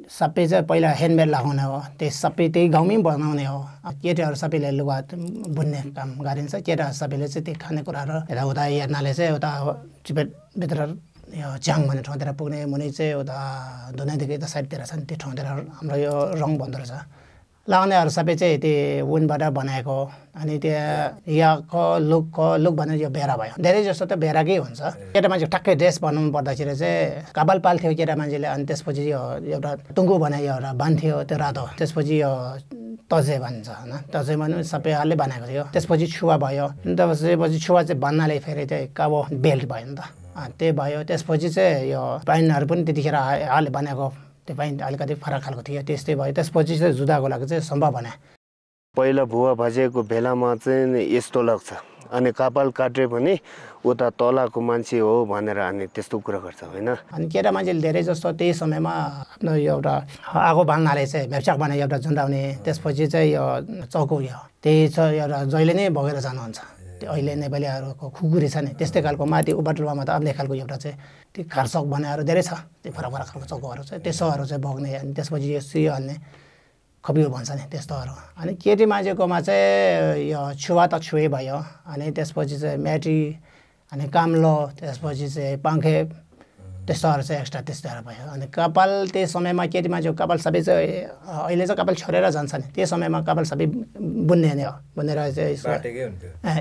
सबै चाहिँ पहिला ह्यान्डमेड लगाउने हो त्यही सबै त्यही गाउँमै बनाउने हो केटाहरू सबैले लुगा बुन्ने काम गरिन्छ केटाहरू सबैले चाहिँ त्यही खानेकुराहरू यताउता हेर्नाले चाहिँ उता टिबेटभित्र यो च्याङ भन्ने ठाउँतिर पुग्ने मुनि चाहिँ उता धुनादेखि यता साइडतिर छ नि त्यो ठाउँतिर हाम्रो यो रङ भन्दो रहेछ लगाउनेहरू सबै चाहिँ त्यो वुनबाट बनाएको अनि त्यहाँ यहाँको लुक भने यो बेरा भयो धेरै जस्तो त बेराकै हुन्छ केटा मान्छे ठ्याक्कै ड्रेस बनाउनु पर्दाखेरि चाहिँ कपाल पाल्थ्यो केटा मान्छेले अनि त्यसपछि यो एउटा टुङ्गो बनायो एउटा बान्थ्यो त्यो रातो त्यसपछि यो तजे भन्छ होइन तजे भने सबैहरूले बनाएको थियो त्यसपछि छुवा भयो अनि त्यसपछि छुवा चाहिँ बान्नाले फेरि चाहिँ काबो बेल्ट भयो नि त त्यही भयो त्यसपछि चाहिँ यो पाइनहरू पनि त्यतिखेर हाले बनाएको त्यो पाइन अलिकति फरक खालको थियो त्यस्तै भयो त्यसपछि चाहिँ जुदाको लागि चाहिँ सम्भव भने पहिला भुवा भाजेको बेलामा चाहिँ यस्तो लाग्छ अनि कपाल काटे भने उता तलको मान्छे हो भनेर अनि त्यस्तो कुरा गर्छ होइन अनि केटा मान्छेले धेरै जस्तो त्यही समयमा आफ्नो यो एउटा आगो बाल्नाले चाहिँ भेप्चाक बनायो एउटा झुन्डाउने त्यसपछि चाहिँ यो चौको यो त्यही छ एउटा जहिले नै बगेर जानुहुन्छ त्यो अहिले नेपालीहरूको खुकुरी छ नि त्यस्तै खालको माथि उबाटुवामा त अर्कै खालको एउटा चाहिँ त्यो खारचौक बनाएर धेरै छ त्यो फरक फरक खालको चौकोहरू चाहिँ त्यसोहरू चाहिँ बग्ने अनि त्यसपछि यो सियो हाल्ने खबियो भन्छ नि त्यस्तोहरू अनि केटी मान्छेकोमा चाहिँ यो छुवा त छुवे भयो अनि त्यसपछि चाहिँ म्याटी अनि काम्लो त्यसपछि चाहिँ पाङ्खे त्यस्तोहरू चाहिँ एक्स्ट्रा त्यस्तोहरू भयो अनि कपाल त्यही समयमा केटी मान्छेको कपाल सबै चाहिँ अहिले चाहिँ कपाल छोडेर जान्छ नि त्यो समयमा कपाल सबै बुन्ने नै हो बुनेर चाहिँ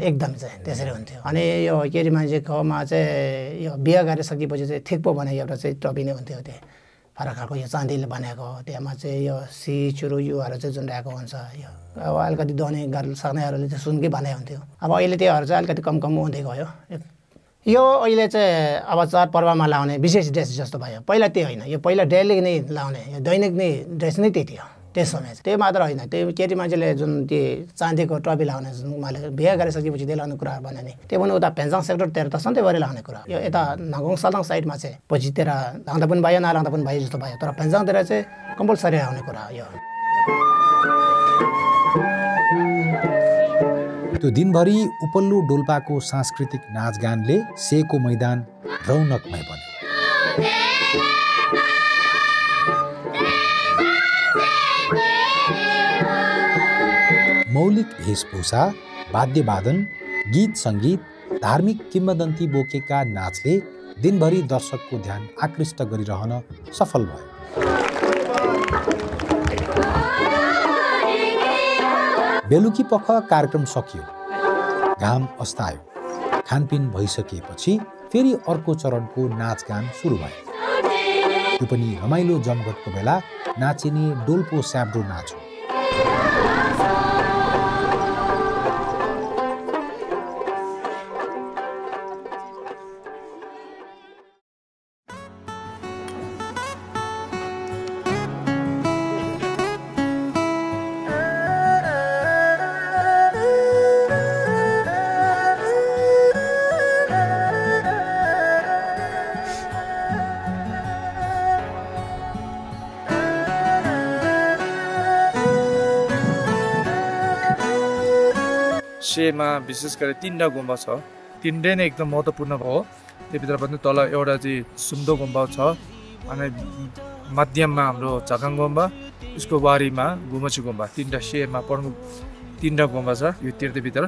एकदम चाहिँ त्यसरी हुन्थ्यो अनि यो केटी मान्छेकोमा चाहिँ यो बिहा गरिसकेपछि चाहिँ ठिक पो भने एउटा चाहिँ टपी नै हुन्थ्यो त्यो फरक खालको यो चाँदीले बनाएको त्यहाँमा चाहिँ यो सी चुरु युहरू चाहिँ जुन रहेको हुन्छ यो अब अलिकति दोहोनी गर्न सक्नेहरूले चाहिँ सुनकै बनाएको हुन्थ्यो अब अहिले त्योहरू चाहिँ अलिकति कम हुँदै गयो यो अहिले चाहिँ अब चाडपर्वमा लाउने विशेष ड्रेस जस्तो भयो पहिला त्यो होइन यो पहिला डेली नै लाउने यो दैनिक नै ड्रेस नै त्यही थियो त्यस समय चाहिँ त्यही मात्र होइन त्यो केटी मान्छेले जुन त्यो चाँदीको टपी लाउने जुन उहाँले बिहा गरिसकेपछि त्यो लाउने कुराहरू भन्यो नि त्यो पनि उता पेन्सन सेक्टरतिर त सधैँभरि लाउने कुरा यो यता नगोङ सलङ साइडमा चाहिँ पछितिर लाउँदा पनि भयो नलाउँदा पनि भयो जस्तो भयो तर पेन्सनतिर चाहिँ कम्पलसरी आउने कुरा हो यो त्यो दिनभरि उपल्लो डोल्पाको सांस्कृतिक नाचगानले सेको मैदान रौनकमय बन्यो मौलिक वेशभूषा वाद्यवादन गीत सङ्गीत धार्मिक किम्वदन्ती बोकेका नाचले दिनभरि दर्शकको ध्यान आकृष्ट गरिरहन सफल भयो बेलुकी पख कार्यक्रम सकियो घाम अस्तायो खानपिन भइसकेपछि फेरि अर्को चरणको नाचगान सुरु भयो यो पनि रमाइलो जमघटको बेला नाचिने डोल्पो स्याब्ड्रो नाच हो सेमा विशेष गरी 3वटा गुम्बा छ। 3टै नै एकदम महत्त्वपूर्ण हो। त्योभित्र पनि तल एउटा चाहिँ सुम्दो गुम्बा छ अनि मध्यममा हाम्रो झाकाङ गुम्बा, उसको वारीमा गुमची गुम्बा। 3टा सेमा प्रमुख 3टा गुम्बा छ यो तीर्थभित्र।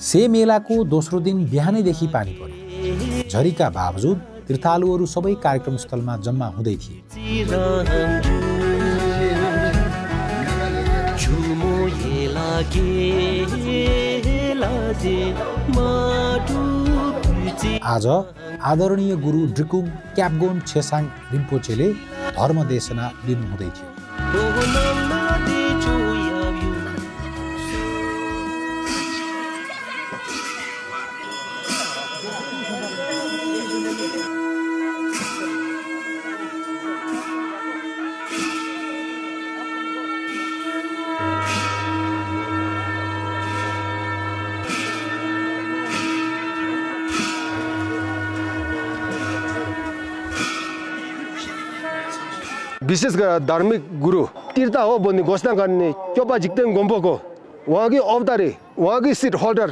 से मेलाको दोस्रो दिन बिहानैदेखि पानी पर्यो। झरीका बावजुद तीर्थालुहरू सबै कार्यक्रम स्थलमा जम्मा हुँदै थिए। आज आदरणीय गुरु ड्रिकुङ क्यापगोन छेसाङ रिम्पोचेले धर्मदेशना लिनुहुँदै थियो। विशेष गरेर धार्मिक गुरु तीर्थ हो भन्ने घोषणा गर्ने क्योपा जिक्तेङ गोम्पोको उहाँकै अवतारी उहाँकै सिट होल्डर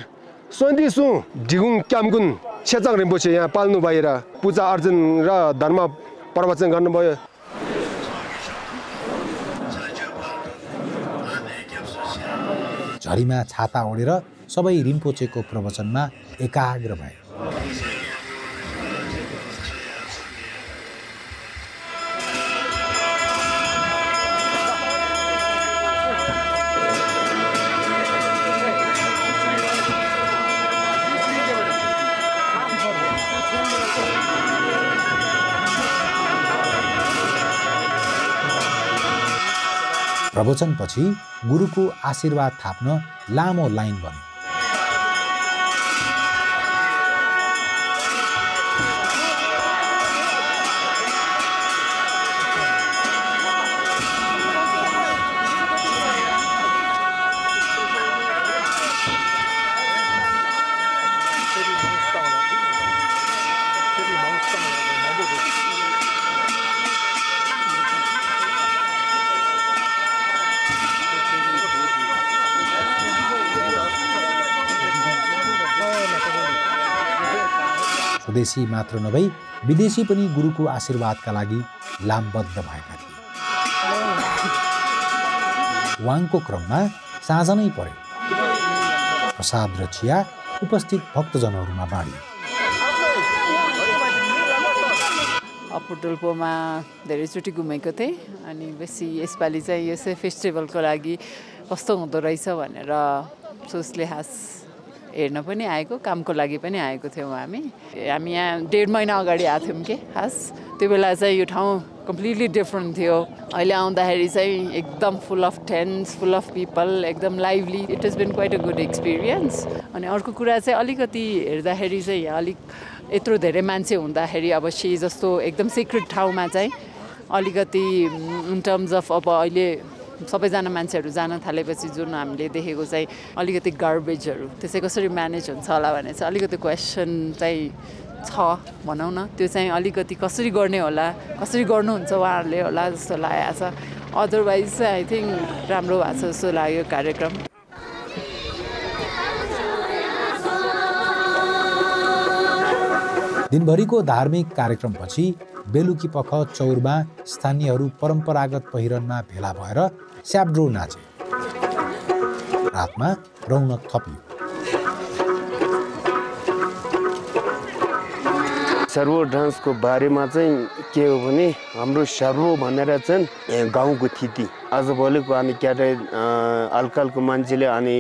सोन्दिसु ढिगुङ क्यामगुन छेचाङ रिम्पोछे यहाँ पाल्नु भएर पूजा अर्चन र धर्म प्रवचन गर्नुभयो। झरीमा छाता ओढेर सबै रिम्पोचेको प्रवचनमा एकाग्र भए। प्रवचनपछि गुरुको आशीर्वाद थाप्न लामो लाइन बन्यो। स्वदेशी मात्र नभई विदेशी पनि गुरुको आशीर्वादका लागि लामबद्ध भएका थिए। वाङको क्रममा साँझ नै पर्यो। प्रसाद र चिया उपस्थित भक्तजनहरूमा बाँडियो। अप्पर डोल्पोमा धेरैचोटि घुमेको थिएँ अनि बेसी यसपालि चाहिँ यसै फेस्टिभलको लागि कस्तो हुँदो रहेछ भनेर सोचले खास हेर्न पनि आएको, कामको लागि पनि आएको थियौँ। हामी यहाँ 1.5 महिना अगाडि आएको थियौँ कि खास। त्यो बेला चाहिँ यो ठाउँ कम्प्लिटली डिफ्रेन्ट थियो। अहिले आउँदाखेरि चाहिँ एकदम full of tents, full of people, एकदम lively. It has been quite a good experience. अनि अर्को कुरा चाहिँ अलिकति हेर्दाखेरि चाहिँ यहाँ अलिक यत्रो धेरै मान्छे हुँदाखेरि अब सी जस्तो एकदम सिक्रेट ठाउँमा चाहिँ अलिकति इन टर्म्स अफ अब अहिले सबैजना मान्छेहरू जान थालेपछि जुन हामीले देखेको चाहिँ अलिकति गार्बेजहरू त्यसै कसरी म्यानेज हुन्छ होला भने चाहिँ अलिकति क्वेसन चाहिँ छ भनौँ न। त्यो चाहिँ अलिकति कसरी गर्ने होला, कसरी गर्नुहुन्छ उहाँहरूले होला जस्तो लागेको छ। अदरवाइज चाहिँ आई थिङ्क राम्रो भएको छ जस्तो लाग्यो कार्यक्रम। दिनभरिको धार्मिक कार्यक्रमपछि बेलुकी पख चौरमा स्थानीयहरू परम्परागत पहिरनमा भेला भएर स्याब्ड्रो नाचे। रातमा रौनक थपियो। सर्वो डान्सको बारेमा चाहिँ के हो भने हाम्रो सर्वो भनेर चाहिँ गाउँको थिति आजभोलिको अनि क्यारे अल्कालको मान्छेले अनि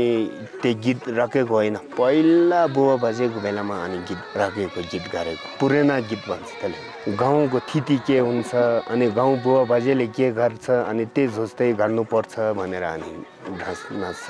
त्यो गीत राखेको होइन, पहिला बुवा बाजेको बेलामा अनि गीत राखेको, गीत गरेको पुराना गीत भन्छ त्यसले। गाउँको थिति के हुन्छ अनि गाउँ बुवा बाजेले के गर्छ अनि त्यही जस्तै गर्नुपर्छ भनेर अनि डान्स नाच्छ।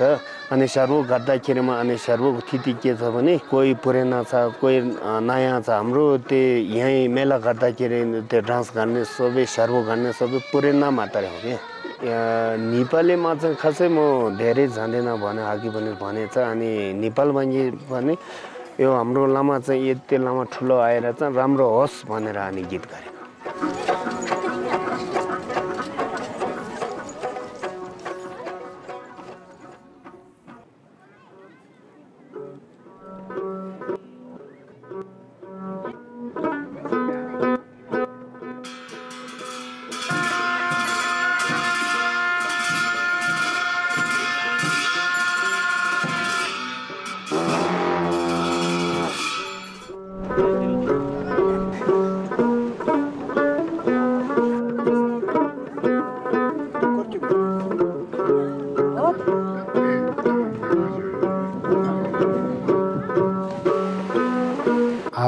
अनि सर्वो गर्दाखेरिमा अनि सर्वोको थिति के छ भने कोही पुराना छ, कोही नयाँ छ। हाम्रो त्यो यहीँ मेला गर्दाखेरि त्यो डान्स गर्ने सबै सर्वो गर्ने सबै पुराना मात्रै हो कि। नेपालीमा चाहिँ खासै म धेरै जान्दिनँ भने अघि पनि भनेछ। अनि नेपालमा भने यो हाम्रो लामा चाहिँ यति लामा ठुलो आएर चाहिँ राम्रो होस् भनेर अनि गीत गरेको।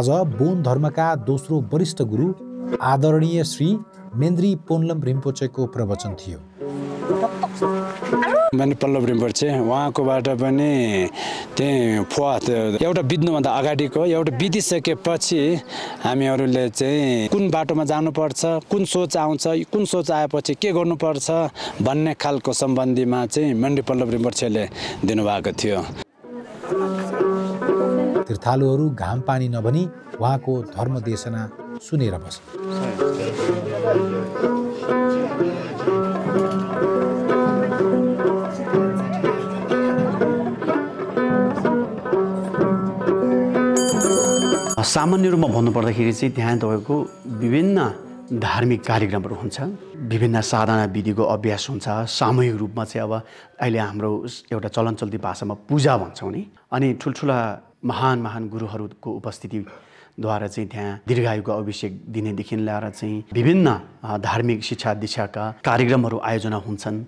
आज बोन धर्मका दोस्रो वरिष्ठ गुरु आदरणीय श्री मेन्द्री पोन्लम रिम्पोचेको प्रवचन थियो। पल्लव रिम्पोचे उहाँकोबाट पनि त्यही एउटा बित्नुभन्दा अगाडिको एउटा बितिसकेपछि हामीहरूले चाहिँ कुन बाटोमा जानुपर्छ, कुन सोच आउँछ, कुन सोच आएपछि के गर्नुपर्छ भन्ने खालको सम्बन्धीमा चाहिँ मेन्द्री पल्लव रिम्पोचेले दिनुभएको थियो। तीर्थालुहरू घाम पानी नभनी उहाँको धर्मदेशना सुनेर बसे। सामान्य रूपमा भन्नुपर्दाखेरि चाहिँ त्यहाँ तपाईँको विभिन्न धार्मिक कार्यक्रमहरू हुन्छ, विभिन्न साधना विधिको अभ्यास हुन्छ। सामूहिक रूपमा चाहिँ अब अहिले हाम्रो एउटा चलन चल्ती भाषामा पूजा भन्छौँ नि, अनि ठुल्ठुला महान महान गुरुहरूको उपस्थितिद्वारा चाहिँ त्यहाँ दीर्घायुको अभिषेक दिनेदेखि लिएर चाहिँ विभिन्न धार्मिक शिक्षा दीक्षाका कार्यक्रमहरू आयोजना हुन्छन्।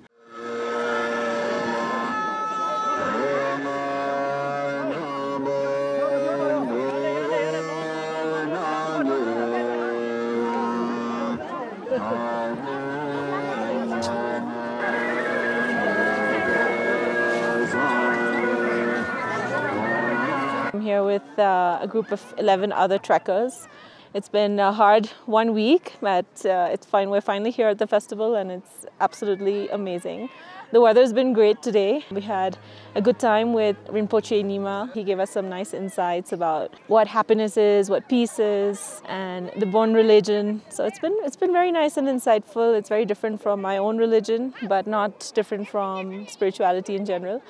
Here with a group of 11 other trekkers. It's been a hard 1 week, but it's fine. We're finally here at the festival and it's absolutely amazing. The weather's been great today. We had a good time with Rinpoche Nima. He gave us some nice insights about what happiness is, what peace is, and the Bon religion. So it's been very nice and insightful. It's very different from my own religion, but not different from spirituality in general.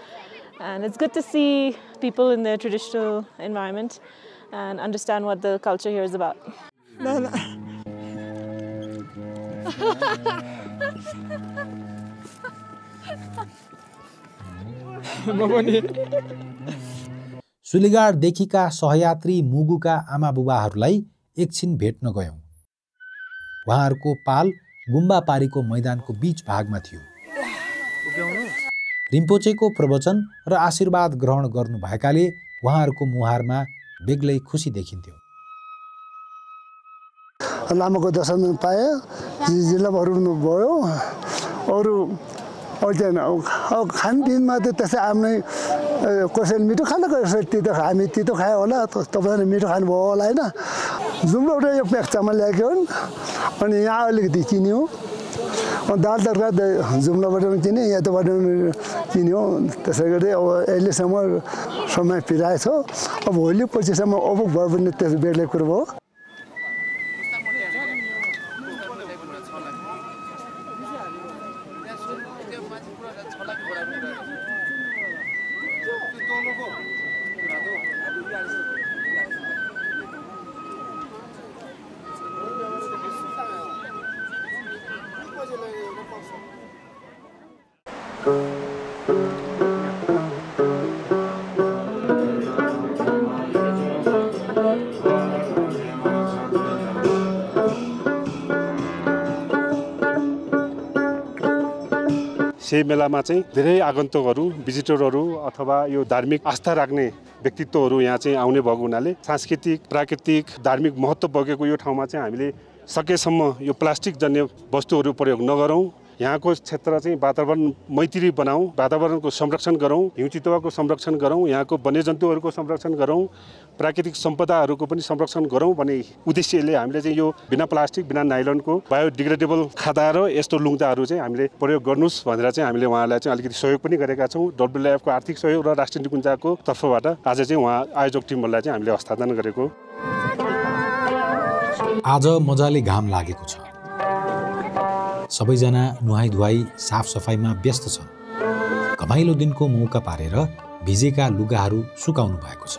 And it's good to see people in their traditional environment and understand what the culture here is about. No. सुलिगाडदेखिका सहयात्री मुगुका आमा बुबाहरूलाई एकछिन भेट्न गयौँ। उहाँहरूको पाल गुम्बापारीको मैदानको बीच भागमा थियो। रिम्पोचेको प्रवचन र आशीर्वाद ग्रहण गर्नुभएकाले उहाँहरूको मुहारमा बेग्लै खुसी देखिन्थ्यो। लामाको दर्शन पाए, जिल्लाहरू भयो, अरू खानपिनमा त त्यसै आफ्नै कसैले मिठो खानु, कसैले तितो, हामी तितो खायो होला, तपाईँले मिठो खानुभयो होला होइन। जुम्लो एउटा यो प्याक चामल ल्याएको हुन्, अनि यहाँ अलिकति किन्यो, दाल तरकारी जुम्लाबाट पनि किन्यो, यताबाट पनि किन्यो। त्यसै गरी अब अहिलेसम्म समय फिराएछ, अब भोलि पछिसम्म अबुक भयो भने त्यस बेग्लै कुरो भयो। सही मेलामा चाहिँ धेरै आगन्तुकहरू, भिजिटरहरू अथवा यो धार्मिक आस्था राख्ने व्यक्तित्वहरू यहाँ चाहिँ आउने भएको हुनाले सांस्कृतिक, प्राकृतिक, धार्मिक महत्त्व बोकेको यो ठाउँमा चाहिँ हामीले सकेसम्म यो प्लास्टिक जन्य वस्तुहरू प्रयोग नगरौँ। यहाँको क्षेत्र चाहिँ वातावरण मैत्री बनाऊ, वातावरणको संरक्षण गरौँ, हिउँ चितुवाको संरक्षण गरौँ, यहाँको वन्यजन्तुहरूको संरक्षण गरौँ, प्राकृतिक सम्पदाहरूको पनि संरक्षण गरौँ भन्ने उद्देश्यले हामीले चाहिँ यो बिना प्लास्टिक, बिना नाइलनको बायोडिग्रेडेबल खाता र यस्तो लुङ्दाहरू चाहिँ हामीले प्रयोग गर्नुस् भनेर चाहिँ हामीले उहाँलाई चाहिँ अलिकति सहयोग पनि गरेका छौँ। WWF को आर्थिक सहयोग र राष्ट्रिय निकुञ्जको तर्फबाट आज चाहिँ उहाँ आयोजक टिमलाई चाहिँ हामीले हस्तान्तरण गरेको। आज मजाले घाम लागेको छ। सबैजना नुहाई धुवाई साफ सफाईमा व्यस्त छन्। घमाइलो दिनको मौका पारेर भिजेका लुगाहरू सुकाउनु भएको छ।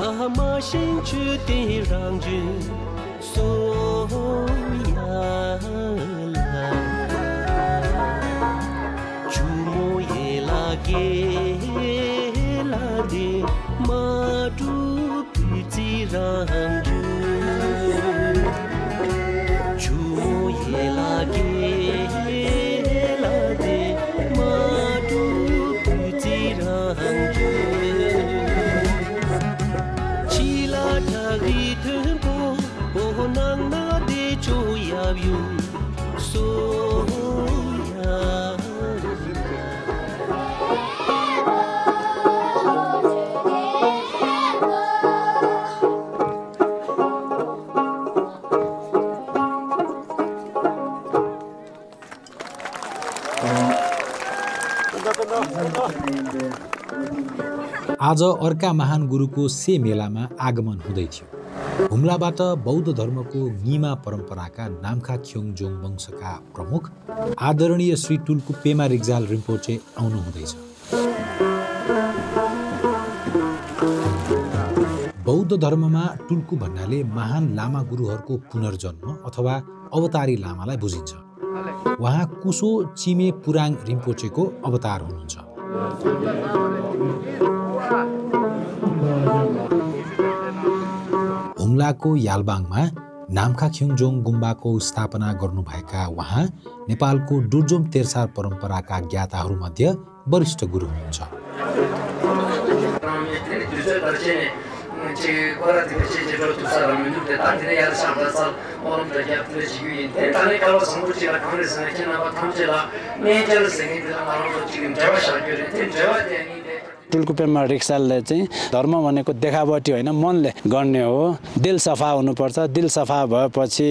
阿生去的让人所呀啦，朱莫耶拉给拉的马杜比吉让人，朱莫耶拉给拉的马杜比吉让人。आज अर्का महान गुरुको से मेलामा आगमन हुँदै थियो। हुम्लाबाट बौद्ध धर्मको ङिमा परम्पराका नाम्खा ख्योङजोङ वंशका प्रमुख आदरणीय श्री टुल्कु पेमा रिग्जाल रिम्पोचे आउनु हुँदैछ। बौद्ध धर्ममा टुल्कु भन्नाले महान लामा गुरुहरूको पुनर्जन्म अथवा अवतारी लामालाई बुझिन्छ। उहाँ कुसो चिमे पुराङ रिम्पोचेको अवतार हुनुहुन्छ। हुम्लाको यालबाङमा नाम्खा ख्योङजोङ गुम्बाको स्थापना गर्नुभएका उहाँ नेपालको डुर्जोम तेर्सार परम्पराका ज्ञाताहरूमध्ये वरिष्ठ गुरु हुनुहुन्छ। टुल्कु पेमा रिग्जालले चाहिँ धर्म भनेको देखावटी होइन, मनले गर्ने हो। दिल सफा हुनुपर्छ। दिल सफा भएपछि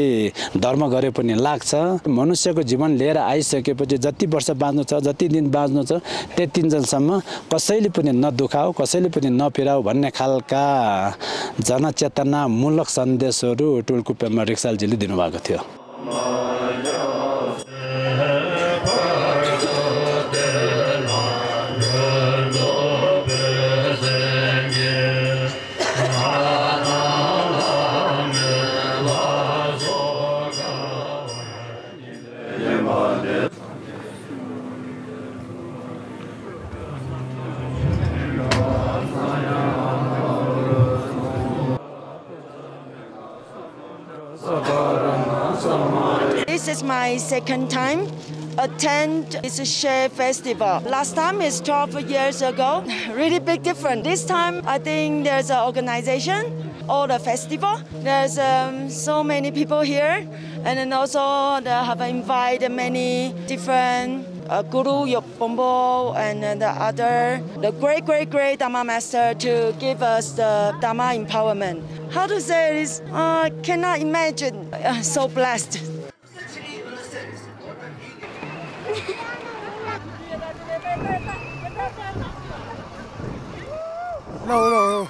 धर्म गरे पनि लाग्छ। मनुष्यको जीवन लिएर आइसकेपछि जति वर्ष बाँच्नु छ, जति दिन बाँच्नु छ, त्यति दिनसम्म कसैले पनि नदुखाऊ, कसैले पनि नपिराऊ भन्ने खालका जनचेतना मूलक सन्देशहरू टुल्कु पेमा रिग्जालजीले दिनुभएको थियो। This is my second time attend this Share Festival. Last time is 12 years ago. Really big difference. This time I think there's an organization or the festival. There's so many people here, and then also they have invited many different Guru Yopombo and the great Dharma master to give us the Dharma empowerment. How to say this? I cannot imagine. So blessed. No.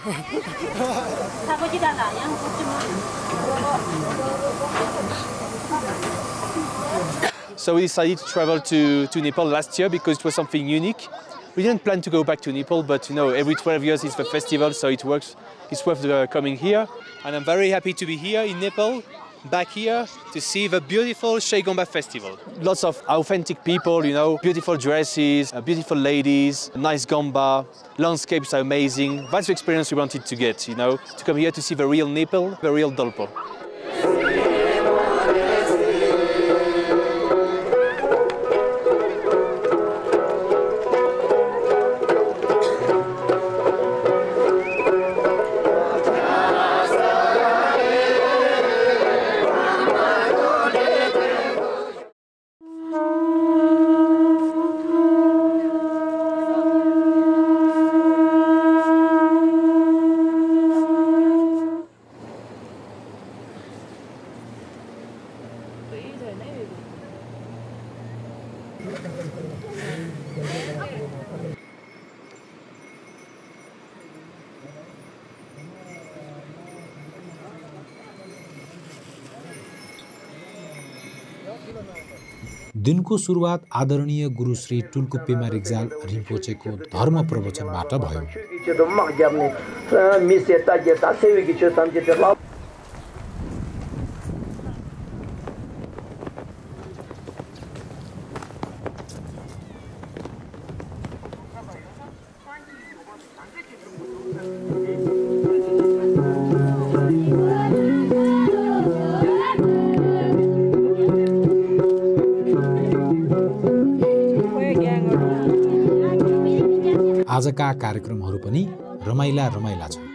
So we decided to travel to Nepal last year because it was something unique. We didn't plan to go back to Nepal, but every 12 years is the festival, so it works. It's worth coming here. And I'm very happy to be here in Nepal, back here to see the beautiful Shea Gomba festival. Lots of authentic people, beautiful dresses, beautiful ladies, nice Gomba, landscapes are amazing. That's the experience we wanted to get, to come here to see the real Nepal, the real Dolpo. दिनको सुरुवात आदरणीय गुरु श्री टुल्कु पेमा रिग्जाल रिम्पोचेको धर्म प्रवचनबाट भयो। आजका कार्यक्रमहरू पनि रमाइला छन्।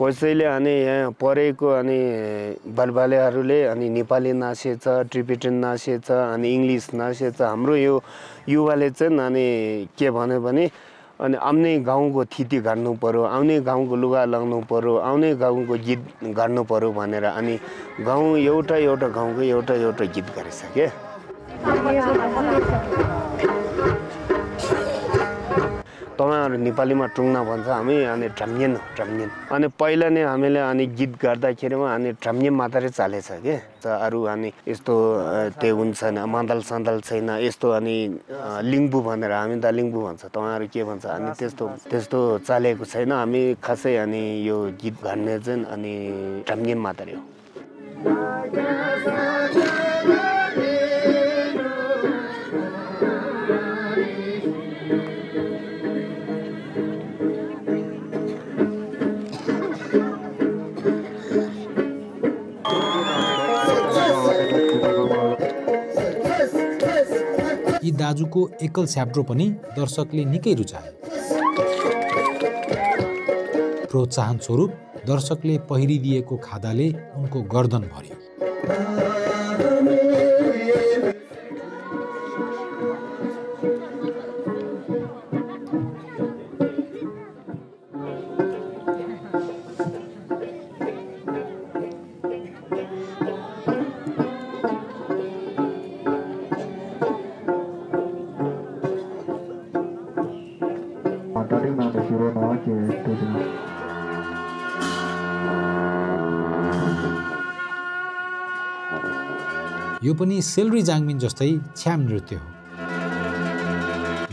कसैले अनि यहाँ परेको अनि बालबालेहरूले अनि नेपाली नाचेछ, टिबेटन नाचेछ, अनि इङ्ग्लिस नाचेछ। हाम्रो यो युवाले चाहिँ अनि के भन्यो भने अनि आउने गाउँको थिति गाड्नु पर्यो, आउने गाउँको लुगा लगाउनु पर्यो, आउने गाउँको गीत गाड्नु पर्यो भनेर अनि गाउँ एउटा गाउँको एउटा गीत गरेछ के। तपाईँहरू नेपालीमा टुङ्ना भन्छ, हामी अनि ट्राम्यन अनि पहिला नै हामीले अनि गीत गाड्दाखेरिमा अनि ट्राम्यन मात्रै चालेछ के। अरू अनि यस्तो त्यो हुन्छ मादल सन्दल छैन यस्तो अनि लिङ्बू भनेर हामी त लिङ्बू भन्छ, तपाईँहरू के भन्छ अनि त्यस्तो चालेको छैन। हामी खासै अनि यो गीत गाड्ने चाहिँ अनि ट्राम्यन मात्रै हो। यी दाजुको एकल स्याब्रो पनि दर्शकले निकै रुचाए। प्रोत्साहन स्वरूप दर्शकले पहिरिदिएको खादाले उनको गर्दन भर्यो। यो पनि सेलरी जाङमिन जस्तै छ्याम नृत्य हो।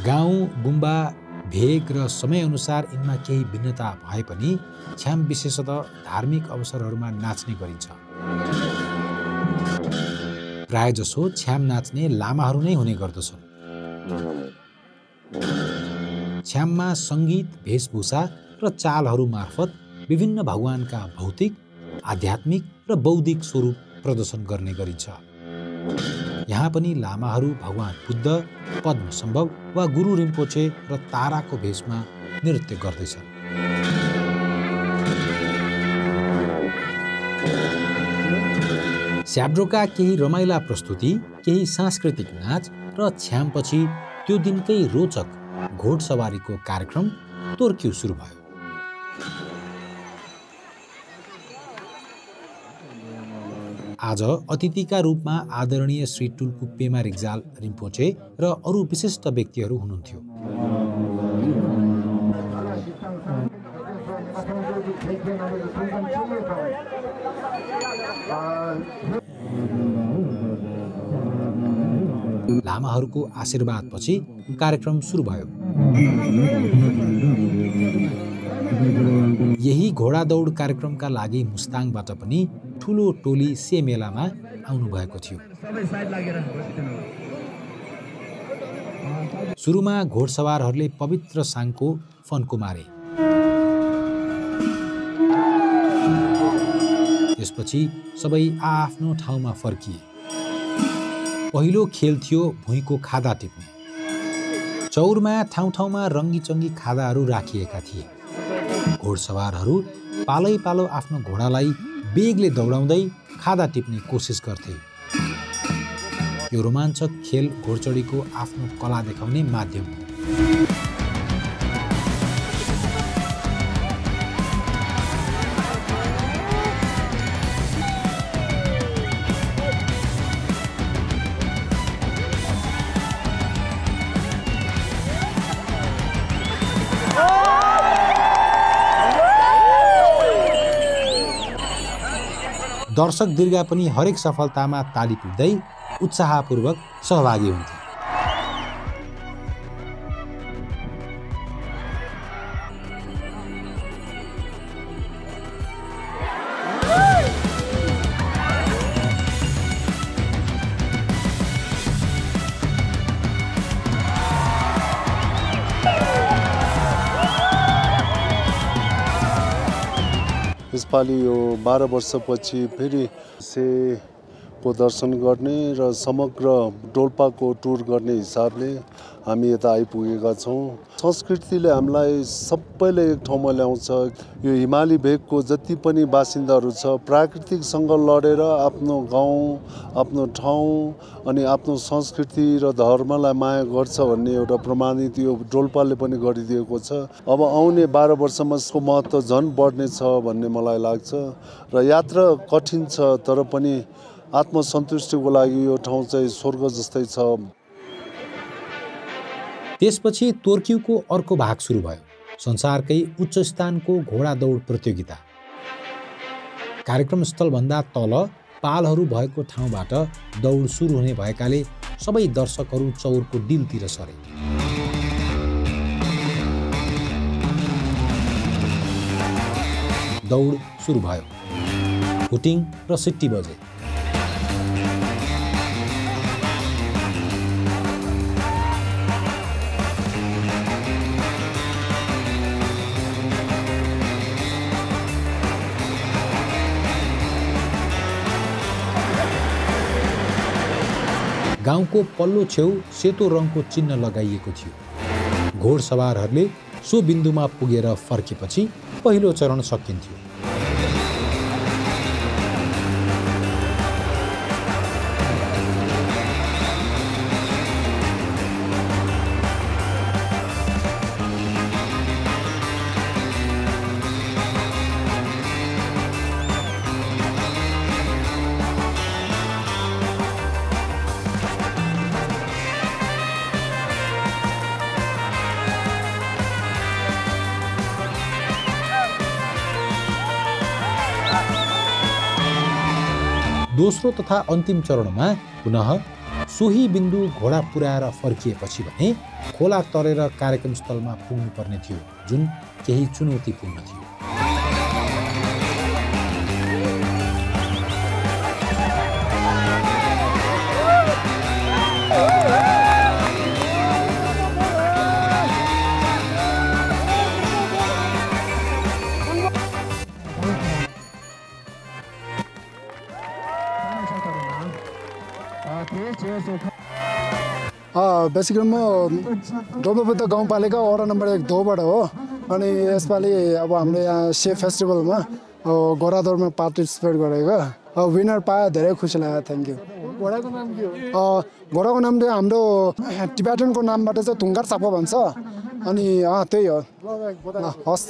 गाउँ, गुम्बा, भेग र समयअनुसार यिनमा केही भिन्नता भए पनि छ्याम विशेषतः धार्मिक अवसरहरूमा नाच्ने गरिन्छ। प्रायजसो छ्याम नाच्ने लामाहरू नै हुने गर्दछन्। छ्याममा सङ्गीत, वेशभूषा र चालहरू मार्फत विभिन्न भगवानका भौतिक, आध्यात्मिक र बौद्धिक स्वरूप प्रदर्शन गर्ने गरिन्छ। यहाँ पनि लामाहरू भगवान बुद्ध, पद्मसम्भव वा गुरु रिम्पोचे र ताराको भेषमा नृत्य गर्दैछन्। स्याब्रोका केही रमाइला प्रस्तुति, केही सांस्कृतिक नाच र छ्यामपछि त्यो दिनकै रोचक घोडसवारीको कार्यक्रम तोर्क्यु सुरु भयो। आज अतिथिका रूपमा आदरणीय श्री टुल्कु पेमा रिग्जाल रिम्पोचे र अरू विशिष्ट व्यक्तिहरू हुनुहुन्थ्यो। लामाहरूको आशीर्वादपछि कार्यक्रम सुरु भयो। यही घोडा दौड कार्यक्रमका लागि मुस्ताङबाट पनि ठुलो टोली से मेलामा आउनुभएको थियो। सुरुमा घोडसवारहरूले पवित्र साङको फन्को मारे। त्यसपछि सबै आफ्नो ठाउँमा फर्किए। पहिलो खेल थियो भुइँको खादा टिप्ने। चौरमा ठाउँ-ठाउँमा रङ्गीचङ्गी खादाहरू राखिएका थिए। घोडसवारहरू पालै पालो आफ्नो घोडालाई बेगले दौडाउँदै खादा टिप्ने कोसिस गर्थे। यो रोमाञ्चक खेल घोडचढीको आफ्नो कला देखाउने माध्यम हो। दर्शक दीर्घा पनि हरेक सफलतामा ताली पिट्दै उत्साहपूर्वक सहभागी हुन्थे। यसपालि यो 12 वर्षपछि फेरि को दर्शन गर्ने र समग्र डोल्पाको टुर गर्ने हिसाबले हामी यता आइपुगेका छौँ। संस्कृतिले हामीलाई सबैले एक ठाउँमा ल्याउँछ। यो हिमाली भेगको जति पनि बासिन्दाहरू छ प्राकृतिकसँग लडेर आफ्नो गाउँ, आफ्नो ठाउँ अनि आफ्नो संस्कृति र धर्मलाई माया गर्छ भन्ने एउटा प्रमाणित यो डोल्पाले पनि गरिदिएको छ। अब आउने 12 वर्षमा यसको महत्त्व झन् बढ्नेछ भन्ने मलाई लाग्छ र यात्रा कठिन छ तर पनि आत्मसन्तुष्टिको लागि यो ठाउँ चाहिँ स्वर्ग जस्तै छ। त्यसपछि तोर्क्युको अर्को भाग सुरु भयो, संसारकै उच्च स्थानको घोडा दौड प्रतियोगिता। कार्यक्रम स्थलभन्दा तल पालहरू भएको ठाउँबाट दौड सुरु हुने भएकाले सबै दर्शकहरू चौरको डिलतिर सरे। दौड सुरु भयो, हुटिङ र सिट्टी बजे। गाउँको पल्लो छेउ सेतो रङको चिन्ह लगाइएको थियो। घोडसवारहरूले सो बिन्दुमा पुगेर फर्केपछि पहिलो चरण सकिन्थ्यो। दोस्रो तथा अन्तिम चरणमा पुनः सोही बिन्दु घोडा पुर्याएर फर्किएपछि भने खोला तरेर कार्यक्रम स्थलमा पुग्नुपर्ने थियो, जुन केही चुनौतीपूर्ण थियो। बेसिकली म डोल्पाबुद्ध गाउँपालिका वडा नम्बर 1 धोबाट हो। अनि यसपालि अब हाम्रो यहाँ सेफ फेस्टिभलमा घोडा दौडमा पार्टिसिपेट गरेको विनर पाए धेरै खुसी लाग्यो। Thank you. घोडाको नाम के हो? घोडाको नाम चाहिँ हाम्रो टिबेटनको नामबाट चाहिँ थुङ्गार सापो भन्छ। अनि त्यही हो। हस्।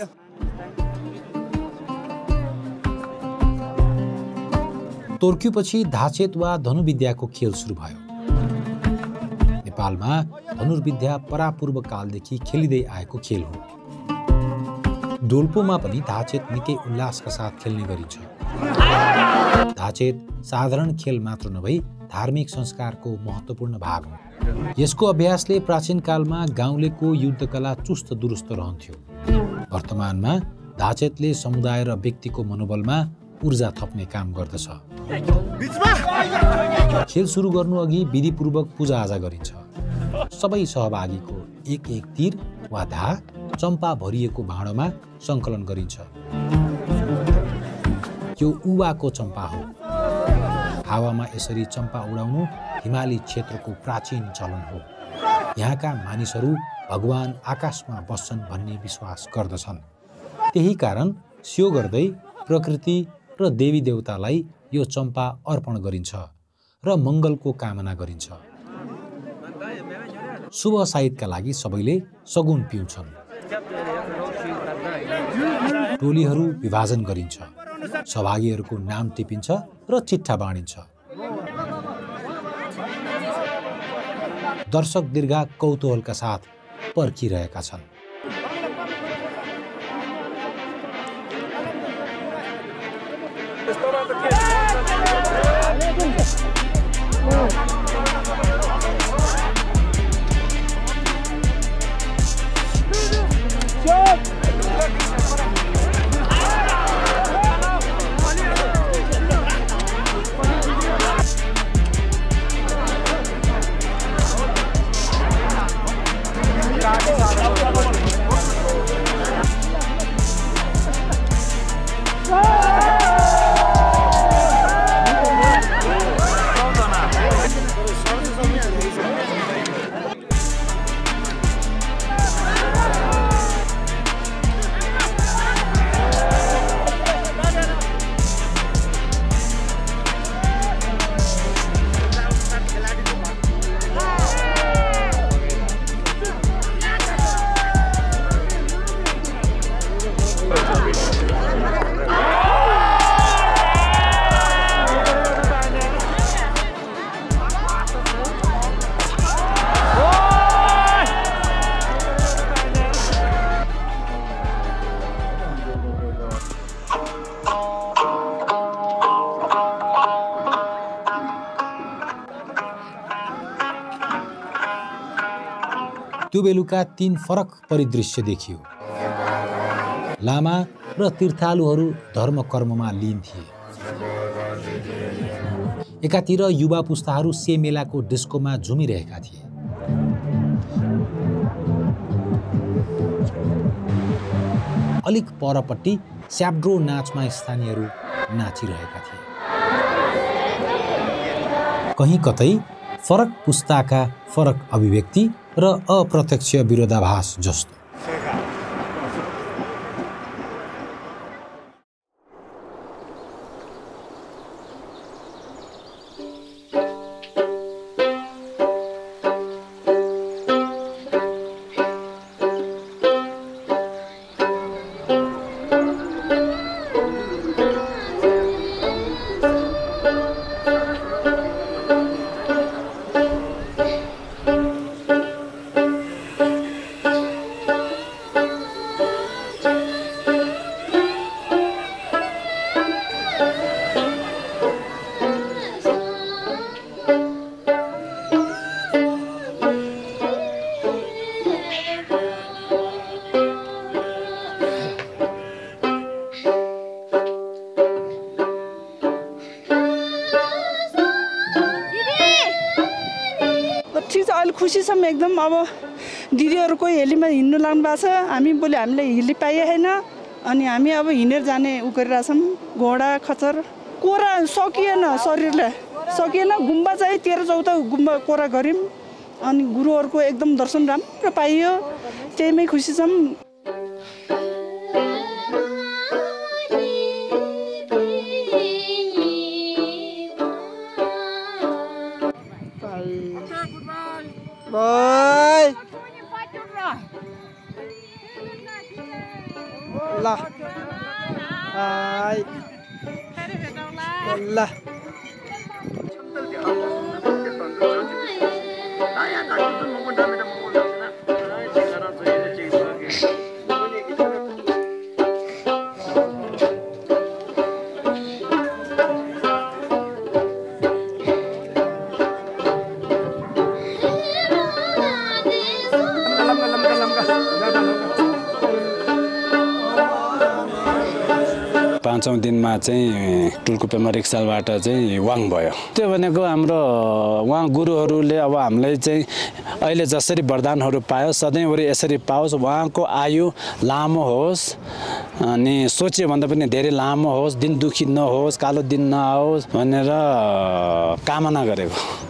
तोर्क्युपछि धाचेत वा धनुर्विद्याको खेल सुरु भयो। नेपालमा धनुर्विद्या परापूर्व कालदेखि खेलिँदै आएको खेल हो। डोल्पोमा पनि धाचेत निकै उल्लासका साथ खेल्ने गरिन्छ। धाचेत साधारण खेल मात्र नभई धार्मिक संस्कारको महत्त्वपूर्ण भाग हो। यसको अभ्यासले प्राचीन कालमा गाउँलेको युद्धकला चुस्त दुरुस्त रहन्थ्यो। वर्तमानमा धाचेतले समुदाय र व्यक्तिको मनोबलमा ऊर्जा थप्ने काम गर्दछ। खेल सुरु गर्नु अघि विधिपूर्वक पूजाआजा गरिन्छ। सबै सहभागीको एक तीर वा धा चम्पा भरिएको भाँडोमा सङ्कलन गरिन्छ। यो उवाको चम्पा हो। हावामा यसरी चम्पा उडाउनु हिमाली क्षेत्रको प्राचीन चलन हो। यहाँका मानिसहरू भगवान आकाशमा बस्छन् भन्ने विश्वास गर्दछन्। त्यही कारण स्यो गर्दै प्रकृति र देवी देवतालाई यो चम्पा अर्पण गरिन्छ र मङ्गलको कामना गरिन्छ। शुभ साहित्यका लागि सबैले सगुन पिउँछन्। टोलीहरू विभाजन गरिन्छ, सहभागीहरूको नाम टिपिन्छ र चिट्ठा बाँडिन्छ। दर्शक दीर्घा कौतूहलका साथ पर्खिरहेका छन्। Let's त्यो बेलुका 3 फरक परिदृश्य देखियो। लामा र तीर्थालुहरू धर्म कर्ममा लीन थिए। एकातिर युवा पुस्ताहरू से मेलाको डिस्कोमा झुमिरहेका थिए। अलिक परपट्टि स्याब्ड्रो नाचमा स्थानीयहरू नाचिरहेका थिए। कहीँ कतै फरक पुस्ताका फरक अभिव्यक्ति र अप्रत्यक्ष विरोधाभास जस्तो। खुसी छौँ एकदम। अब दिदीहरूको हेलीमा हिँड्नु लाग्नु भएको छ, हामीले हिली पाइए छैन, अनि हामी अब हिँडेर जाने उ गरिरहेछौँ। घोडा खच्चर कोरा सकिएन, शरीरले सकिएन। गुम्बा चाहिँ 13-14 गुम्बा कोरा गऱ्यौँ, अनि गुरुहरूको एकदम दर्शन राम्रो पाइयो, त्यहीमै खुसी छौँ। पाँचौं दिनमा चाहिँ टुल्कुपेमा रिक्सालबाट चाहिँ वाङ भयो। त्यो भनेको हाम्रो उहाँ गुरुहरूले अब हामीलाई चाहिँ अहिले जसरी वरदानहरू पायो सधैँभरि यसरी पाओस्, उहाँको आयु लामो होस्, अनि सोच्यो भन्दा पनि धेरै लामो होस्, दिन दुखी नहोस्, कालो दिन नआओस् भनेर कामना गरेको।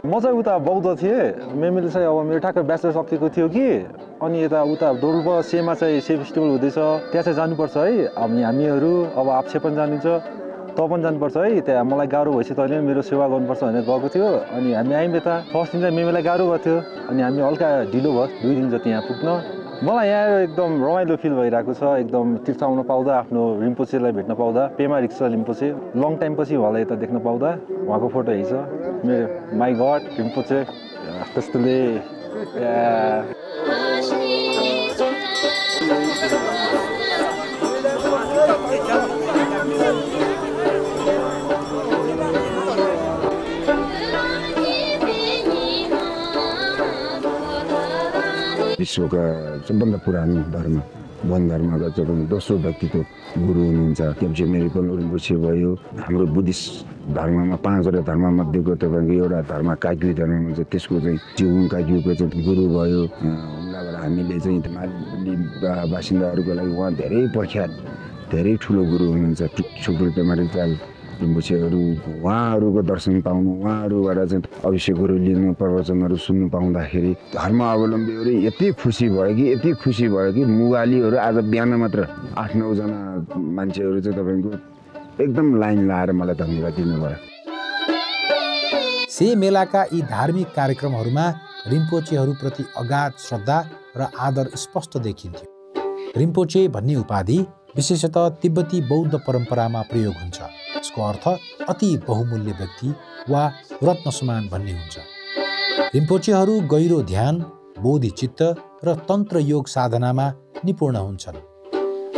म चाहिँ उता बौद्ध थिएँ, मेमेले चाहिँ अब मेरो ठ्याक्कै ब्याचलर सकेको थियो कि, अनि यता उता डोल्पा सेमा चाहिँ से फेस्टिभल हुँदैछ, त्यहाँ चाहिँ जानुपर्छ है। हामीहरू अब आप्से पनि जानिन्छ, त पनि जानुपर्छ है। त्यहाँ मलाई गाह्रो भएपछि तैँले मेरो सेवा गर्नुपर्छ भनेर गएको थियो। अनि हामी आयौँ यता। फर्स्ट दिन चाहिँ मेमेलाई गाह्रो भएको थियो, अनि हामी हल्का ढिलो भयो 2 दिन जति यहाँ पुग्न। मलाई यहाँ एकदम रमाइलो फिल भइरहेको छ, एकदम तीर्थ आउन पाउँदा, आफ्नो रिम्पोचेलाई भेट्न पाउँदा, पेमा रिक्सा रिम्पोचे लङ टाइम पछि उहाँलाई यता देख्न पाउँदा, उहाँको फोटो हेर्छ मेरो माई गड रिम्पोचे त्यस्तोले। विश्वका सबभन्दा पुरानो धर्म वन धर्मका चाहिँ दोस्रो व्यक्तित्व गुरु हुनुहुन्छ केम्चे मेरिपल रिम्पोछे भयो। हाम्रो बुद्धिस्ट धर्ममा 5वटा धर्ममध्येको तपाईँको एउटा धर्म काग्यू धर्म हुन्छ, त्यसको चाहिँ चिउङ काग्यूको चाहिँ गुरु भयो। हुँदाबाट हामीले चाहिँ माली बासिन्दाहरूको लागि उहाँ धेरै प्रख्यात, धेरै ठुलो गुरु हुनुहुन्छ। छुकुल पेमारी चाल रिम्पोछेहरू, उहाँहरूको दर्शन पाउनु, उहाँहरूबाट चाहिँ अभिषेक गुरु लिनु, प्रवचनहरू सुन्नु पाउँदाखेरि धर्म अवलम्बीहरू यति खुसी भयो कि मुगालीहरू आज बिहान मात्र 8-9 जना मान्छेहरू चाहिँ तपाईँको एकदम लाइन लाएर मलाई धन्यवाद दिनुभयो। से मेलाका यी धार्मिक कार्यक्रमहरूमा रिम्पोचेहरूप्रति अगाध श्रद्धा र आदर स्पष्ट देखिन्थ्यो। रिम्पोचे भन्ने उपाधि विशेषतः तिब्बती बौद्ध परम्परामा प्रयोग हुन्छ। यसको अर्थ अति बहुमूल्य व्यक्ति वा रत्न समान भन्ने हुन्छ। रिम्पोचेहरू गहिरो ध्यान, बोधिचित्त र तन्त्र योग साधनामा निपुण हुन्छन्।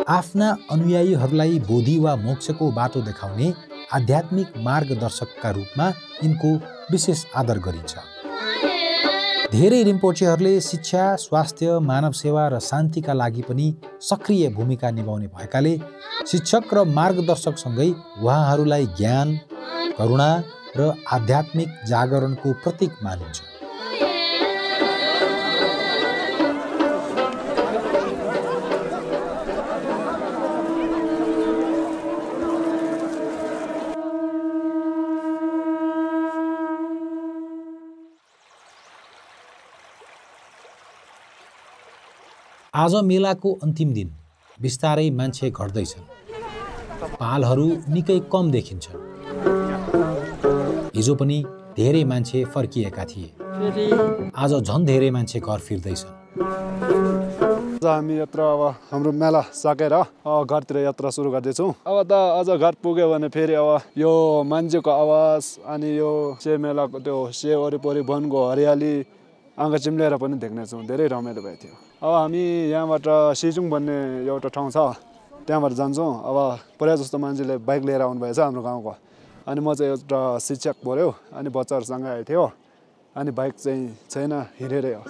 आफ्ना अनुयायीहरूलाई बोधि वा मोक्षको बाटो देखाउने आध्यात्मिक मार्गदर्शकका रूपमा यिनको विशेष आदर गरिन्छ। धेरै रिम्पोचेहरूले शिक्षा, स्वास्थ्य, मानव सेवा र शान्तिका लागि पनि सक्रिय भूमिका निभाउने भएकाले शिक्षक र मार्गदर्शकसँगै उहाँहरूलाई ज्ञान, करुणा र आध्यात्मिक जागरणको प्रतीक मानिन्छ। आज मेलाको अन्तिम दिन बिस्तारै मान्छे घट्दैछन्। पालहरू निकै कम देखिन्छन्। हिजो पनि धेरै मान्छे फर्किएका थिए। आज झन् धेरै मान्छे घर फिर्दैछन्। हामी यत्र अब हाम्रो मेला सकेर घरतिर यात्रा सुरु गर्दैछौँ। अब त अझ घर पुग्यो भने फेरि अब यो मान्छेको आवाज अनि यो से मेलाको त्यो से वरिपरि वनको हरियाली आँखा चिम्लेर पनि देख्नेछौँ। धेरै रमाइलो भएको थियो। अब हामी यहाँबाट सिजुङ भन्ने एउटा ठाउँ छ, त्यहाँबाट जान्छौँ। अब प्रायः जस्तो मान्छेले बाइक लिएर आउनुभएछ हाम्रो गाउँको। अनि म चाहिँ एउटा शिक्षक पऱ्यो, अनि बच्चाहरूसँग आएको थियो। अनि बाइक चाहिँ छैन, हिँडेरै हो।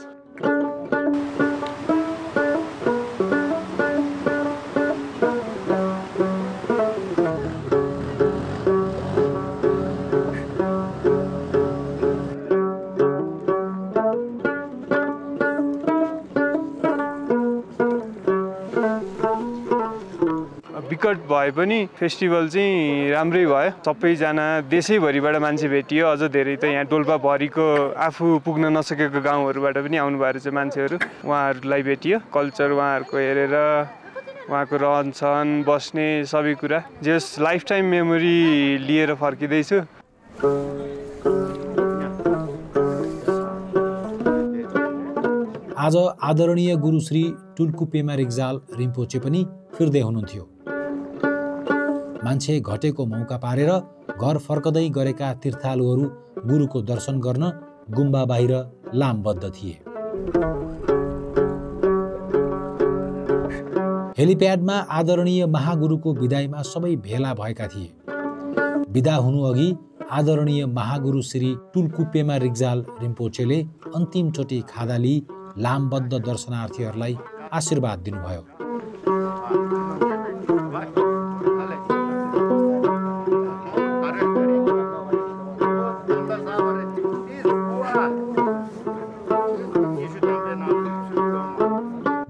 विकट भए पनि फेस्टिभल चाहिँ राम्रै भयो। सबैजना देशैभरिबाट मान्छे भेटियो। अझ धेरै त यहाँ डोल्पाभरिको आफू पुग्न नसकेको गाउँहरूबाट पनि आउनुभएको रहेछ मान्छेहरू। उहाँहरूलाई भेटियो। कल्चर उहाँहरूको हेरेर उहाँको रहनसहन, बस्ने सबै कुरा जस लाइफ टाइम मेमोरी लिएर फर्किँदैछु। आज आदरणीय गुरु श्री टुल्कु पेमा रिग्जाल रिम्पोचे पनि फिर्दै हुनुहुन्थ्यो। मान्छे घटेको मौका पारेर घर फर्कदै गरेका तीर्थालुहरू गुरुको दर्शन गर्न गुम्बा बाहिर लामबद्ध थिए। हेलिप्याडमा आदरणीय महागुरुको विदाईमा सबै भेला भएका थिए। विदा हुनुअघि आदरणीय महागुरु श्री टुल्कु पेमा रिग्जाल रिम्पोचेले अन्तिमचोटि खादा लिई लामबद्ध दर्शनार्थीहरूलाई आशीर्वाद दिनुभयो।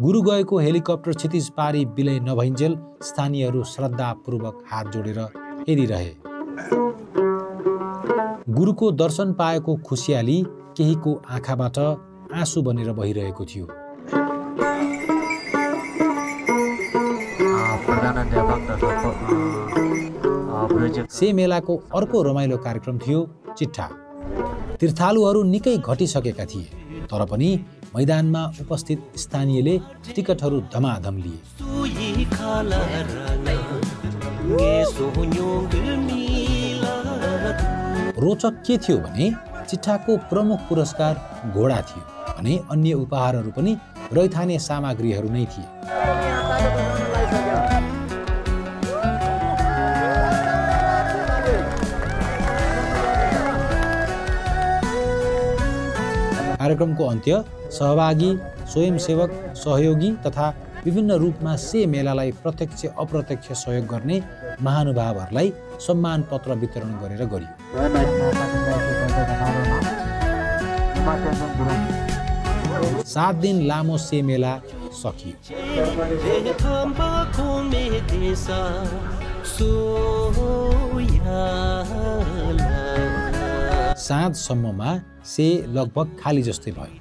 गुरु गएको हेलिकप्टर क्षितिज पारी विलय नभइन्जेल स्थानीयहरू श्रद्धापूर्वक हात जोडेर हेरिरहे। गुरुको दर्शन पाएको खुसियाली केहीको आँखाबाट आँसु बनेर बहिरहेको थियो। से मेलाको अर्को रमाइलो कार्यक्रम थियो चिट्ठा। तीर्थालुहरू निकै घटिसकेका थिए, तर पनि मैदानमा उपस्थित स्थानीयले टिकटहरू धमाधम लिए। रोचक के थियो भने चिट्ठाको प्रमुख पुरस्कार घोडा थियो भने अन्य उपहारहरू पनि रैथाने सामग्रीहरू नै थिए। कार्यक्रमको अन्त्य सहभागी, स्वयंसेवक, सहयोगी तथा विभिन्न रूपमा से मेलालाई प्रत्यक्ष अप्रत्यक्ष सहयोग गर्ने महानुभावहरूलाई सम्मान पत्र वितरण गरेर गरियो। 7 दिन लामो से मेला सकियो। साँझसम्ममा से लगभग खाली जस्तै भयो।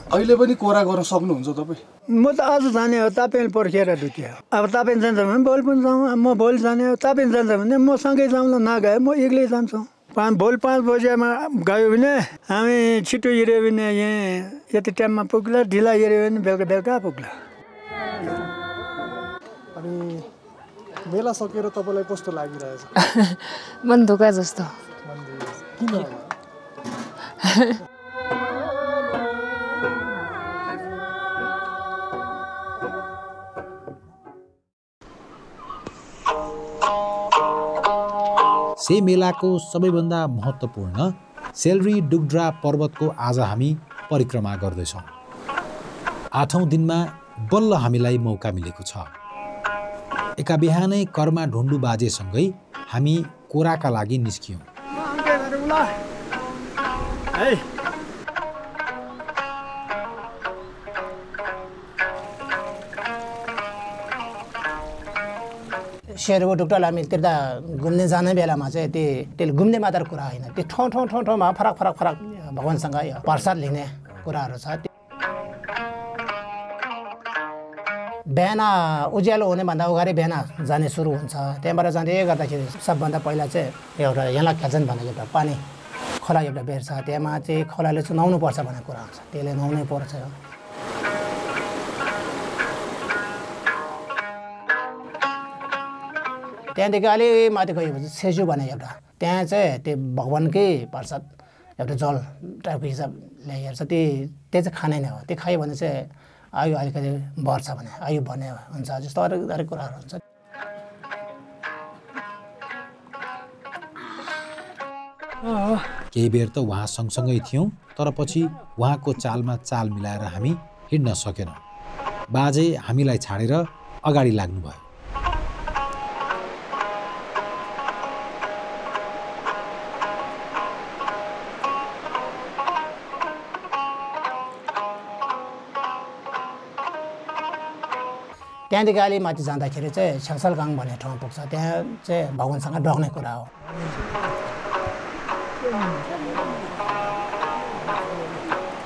अहिले पनि कोरा गर्न सक्नुहुन्छ तपाईँ? म त आज जाने हो, तापेन पर्खेर दुख्यो। अब तापेन जान्छ भने भोलि पनि जाउँ। म भोलि जाने हो, तापेन जान्छ भने म सँगै जाउँला, नगए म एक्लै जान्छु। भोलि 5 बजेमा गयो भने हामी छिटो हिँड्यो भने यहाँ यति टाइममा पुग्ला, ढिला हिँड्यो भने बेलुका पुग्ला। अनि मेला सकेर तपाईँलाई कस्तो लागिरहेछ? मन धोका जस्तो। किन? से मेलाको सबैभन्दा महत्त्वपूर्ण सेलरी डुग्ड्रा पर्वतको आज हामी परिक्रमा गर्दैछौँ। 8औं दिनमा बल्ल हामीलाई मौका मिलेको छ। एका बिहानै कर्मा ढुन्डु बाजेसँगै हामी कोराका लागि निस्कियौँ। शेरको डुक्टल हामी त्यता घुम्ने जाने बेलामा चाहिँ त्यसले घुम्ने मात्र कुरा होइन, त्यो ठाउँमा फरक भगवान्सँग प्रसाद लिने कुराहरू छ। बिहान उज्यालो हुनेभन्दा अगाडि बिहान जाने सुरु हुन्छ। त्यहाँबाट जाँदै गर्दाखेरि सबभन्दा पहिला चाहिँ एउटा यहाँ खेल्छन् भनेको एउटा पानी खोला एउटा बेर्छ, त्यहाँमा चाहिँ खोलाले चाहिँ नुहाउनुपर्छ भन्ने कुरा हुन्छ, त्यसले नुहाउनै पर्छ। त्यहाँदेखि अलि माथि गएपछि सेजु भने एउटा त्यहाँ चाहिँ त्यो भगवान्कै प्रसाद एउटा जल टाइपको हिसाब ल्याइहाल्छ, त्यो चाहिँ खाने नै हो। त्यो खायो भने चाहिँ आयु अलिकति बढ्छ भने आयु बढ्ने हुन्छ, जस्तो अरू कुराहरू हुन्छ। केही बेर त उहाँ सँगसँगै थियौँ, तर पछि उहाँको चालमा चाल मिलाएर हामी हिँड्न सकेनौँ। बाजे हामीलाई छाडेर अगाडि लाग्नुभयो। त्यहाँदेखि अलि माथि जाँदाखेरि चाहिँ छेक्सलगाङ भन्ने ठाउँ पुग्छ, त्यहाँ चाहिँ भगवान्सँग डग्ने कुरा हो।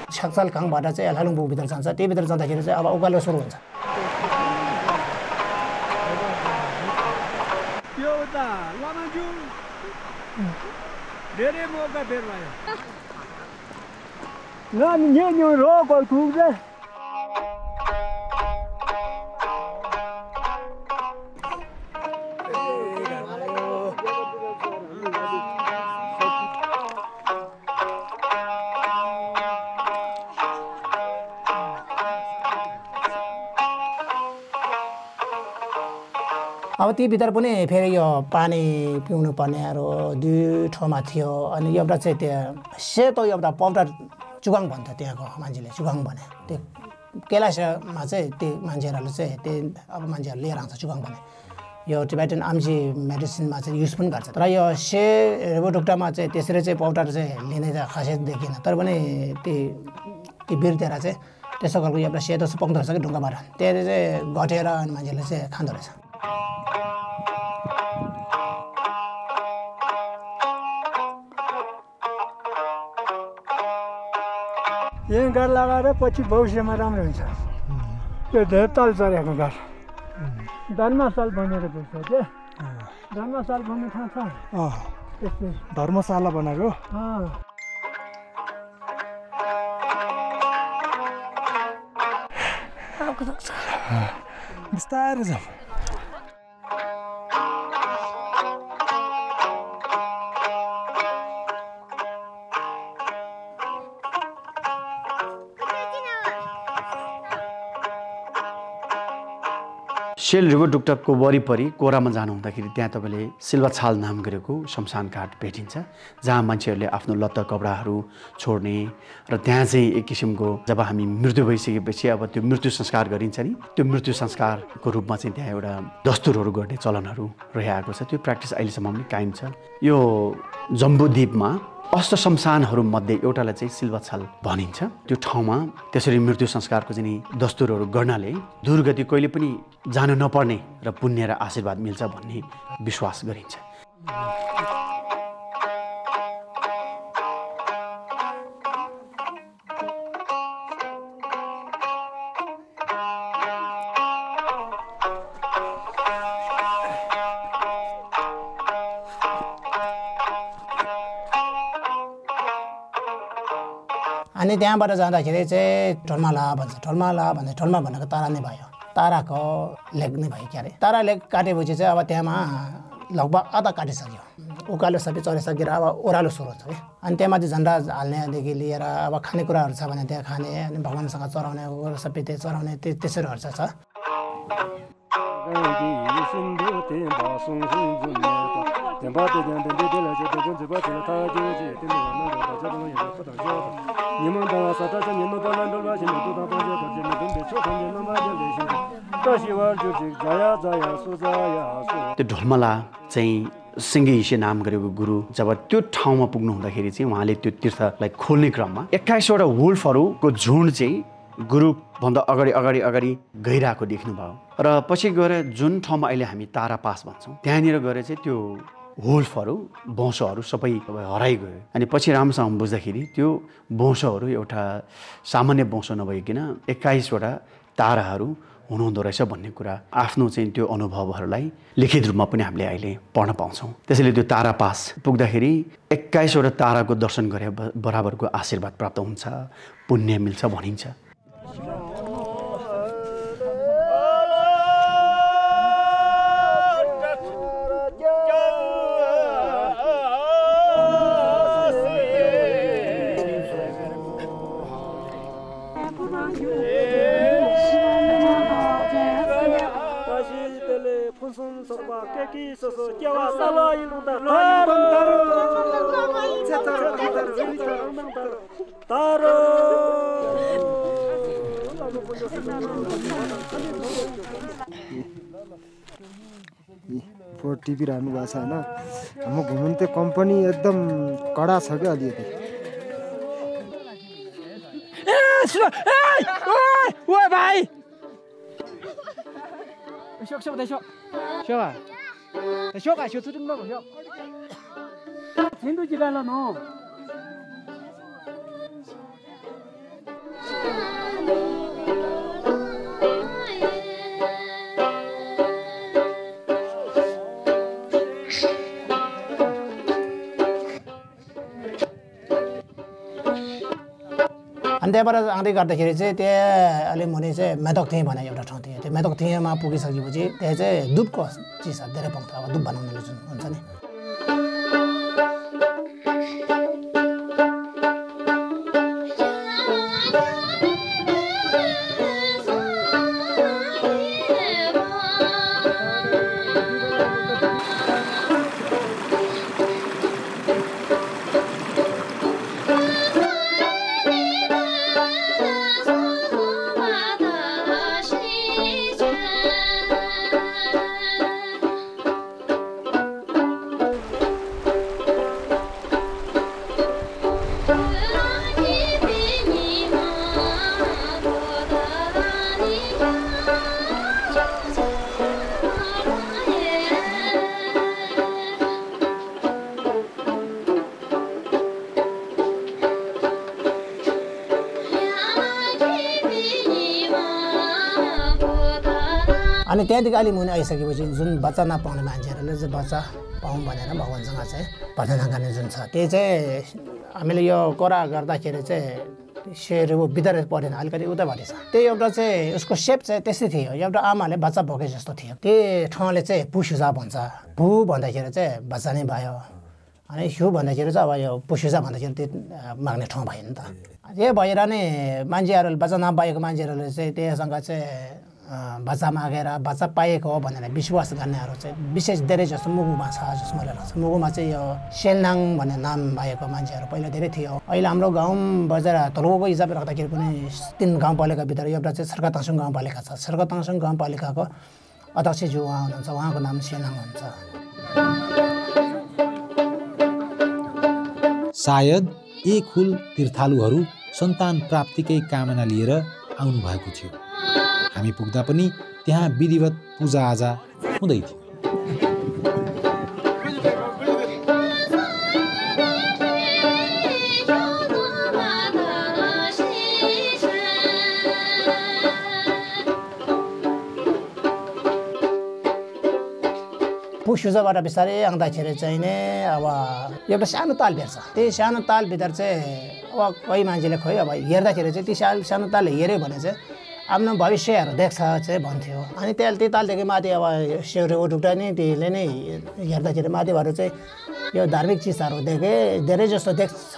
छेक्सलगाङबाट चाहिँ एल्हालुङबुक भित्र जान्छ, त्यो भित्र जाँदाखेरि चाहिँ अब उकालो सुरु हुन्छ। अब ती भित्र पनि फेरि यो पानी पिउनु पर्नेहरू दुई ठाउँमा थियो। अनि एउटा चाहिँ त्यहाँ सेतो एउटा पाउडर चुगाङ भन्छ, त्यहाँको मान्छेले चुगाङ भने, त्यो कैलाशमा चाहिँ त्यो मान्छेहरूले चाहिँ त्यो अब मान्छेहरू लिएर आउँछ चुगाङ भने। यो टिबेटन आम्ची मेडिसिनमा चाहिँ युज पनि गर्छ, तर यो रेबोडुक्टामा चाहिँ त्यसरी चाहिँ पाउडर चाहिँ लिने त खासै देखिन। तर पनि त्यो बिरतिर चाहिँ त्यसो खालको एउटा सेतो पाउँदो रहेछ कि ढुङ्गाबाट, त्यसले चाहिँ घटेर अनि मान्छेले चाहिँ खाँदो रहेछ। यही गाड लगाएर पछि भविष्यमा राम्रो हुन्छ। त्यो धेरै ताल चढेको गाड धर्मशाल बनेर बुझ्छ के धर्मशाल भन्ने थाहा छ? त्यस्तै धर्मशाला बनाएको। बिस्तारै जाउँ। सेल रिभर डुक्टपको वरिपरि कोरामा जानु हुँदाखेरि त्यहाँ तपाईँले सिल्वाछाल नाम गरेको शमशान घाट भेटिन्छ, जहाँ मान्छेहरूले आफ्नो लत्ता कपडाहरू छोड्ने र त्यहाँ चाहिँ एक किसिमको जब हामी मृत्यु भइसकेपछि अब त्यो मृत्यु संस्कार गरिन्छ नि, त्यो मृत्यु संस्कारको रूपमा चाहिँ त्यहाँ एउटा दस्तुरहरू गर्ने चलनहरू रहिआएको छ। त्यो प्र्याक्टिस अहिलेसम्म पनि कायम छ। यो जम्बुद्वीपमा अष्ट शमशानहरूमध्ये एउटालाई चाहिँ सिल्वाछाल भनिन्छ। त्यो ठाउँमा त्यसरी मृत्यु संस्कारको चाहिँ दस्तुरहरू गर्नाले दुर्गति कहिले पनि जानु नपर्ने र पुण्य र आशीर्वाद मिल्छ भन्ने विश्वास गरिन्छ। अनि त्यहाँबाट जाँदाखेरि चाहिँ ठोल्मा ला भन्छ, ठोल्मा ला भन्दा ठोल्मा भनेको तारा नै भयो। ताराको लेग नै भयो क्या अरे तारा लेग काटेपछि चाहिँ अब त्यहाँमा लगभग आधा काटिसक्यो उकालो सबै चढिसकेर अब ओह्रालो सुरु हुन्छ कि अनि त्यहाँ माथि झन्डा हाल्नेदेखि लिएर अब खानेकुराहरू छ भने त्यहाँ खाने अनि भगवान्सँग चढाउने सबै त्यहाँ चढाउने त्यसैहरू छ त्यो ढोलमला चाहिँ सिङ्गे हिसे नाम गरेको गुरु जब त्यो ठाउँमा पुग्नु हुँदाखेरि चाहिँ उहाँले त्यो तीर्थलाई खोल्ने क्रममा 21वटा वुल्फहरूको झुन्ड चाहिँ गुरुभन्दा अगाडि अगाडि अगाडि गइरहेको देख्नुभयो र पछि गएर जुन ठाउँमा अहिले हामी तारा पास भन्छौँ त्यहाँनिर गएर चाहिँ त्यो वुल्फहरू वंशहरू सबै हराइगयो अनि पछि राम्रोसँग बुझ्दाखेरि त्यो वंशहरू एउटा सामान्य वंश नभइकन 21वटा ताराहरू हुनुहुँदो रहेछ भन्ने कुरा आफ्नो चाहिँ त्यो अनुभवहरूलाई लिखित रूपमा पनि हामीले अहिले पढ्न पाउँछौँ त्यसैले त्यो तारा पास पुग्दाखेरि 21वटा ताराको दर्शन गरे बराबरको आशीर्वाद प्राप्त हुन्छ पुण्य मिल्छ भनिन्छ टिपिरहनु भएको छ होइन हाम्रो घुमन्ते कम्पनी एकदम कडा छ क्या अलिकति भाइ अनि त्यहाँबाट आउँदै गर्दाखेरि चाहिँ त्यहाँ अलि मुनि चाहिँ मेदकथिङ भने एउटा ठाउँ थियो त्यो मेदकथिङमा पुगिसकेपछि त्यहाँ चाहिँ दुधको चिजहरू धेरै पाउँछ अब दुध बनाउनेले जुन हुन्छ नि अनि त्यहाँदेखि अलि मुनि आइसकेपछि जुन बच्चा नपाउने मान्छेहरूले चाहिँ बच्चा पाउँ भनेर भगवान्सँग चाहिँ प्रार्थना गर्ने जुन छ त्यही चाहिँ हामीले यो कोरा गर्दाखेरि चाहिँ सेयर बिदार परेन अलिकति उतापट्टि छ त्यही एउटा चाहिँ उसको सेप चाहिँ त्यस्तै थियो एउटा आमाले बच्चा बोके जस्तो थियो त्यही ठाउँले चाहिँ पुसुजा भन्छ भू भन्दाखेरि चाहिँ बच्चा नै भयो अनि हिउ भन्दाखेरि चाहिँ अब यो पुसुजा भन्दाखेरि त्यो माग्ने ठाउँ भयो नि त त्यही भएर नै मान्छेहरूले बच्चा नपाएको मान्छेहरूले चाहिँ त्यहीसँग चाहिँ बच्चा मागेर बच्चा पाएको हो भनेर विश्वास गर्नेहरू चाहिँ विशेष धेरै जस्तो मुगुमा छ जस्तो मलाई लाग्छ मुगुमा चाहिँ यो सेलनाङ भन्ने नाम भएको मान्छेहरू पहिला धेरै थियो अहिले हाम्रो गाउँ बजार तलुको हिसाबले राख्दाखेरि पनि 3 गाउँपालिकाभित्र एउटा चाहिँ सर्कताङसुङ गाउँपालिका छ सर्कताङसुङ गाउँपालिकाको अध्यक्षज्यू उहाँ हुनुहुन्छ उहाँको नाम सेलनाङ हुन्छ सायद एक हुल तीर्थालुहरू सन्तान प्राप्तिकै कामना लिएर आउनुभएको थियो हामी पुग्दा पनि त्यहाँ विधिवत पूजाआजा हुँदै थियो पुसुजाबाट बिस्तारै आउँदाखेरि चाहिँ नै अब एउटा सानो ताल भेट्छ त्यही सानो तालभित्र चाहिँ अब कोही मान्छेले खोइ अब हेर्दाखेरि चाहिँ त्यो सानो ताल हेऱ्यो भने चाहिँ आफ्नो भविष्यहरू देख्छ चाहिँ भन्थ्यो। अनि त्यही तालदेखि माथि अब सेउरेको ढुक्टा नि त्यसले नै हेर्दाखेरि माथिबाट चाहिँ यो धार्मिक चिजहरू देखेँ धेरै जस्तो देख्छ।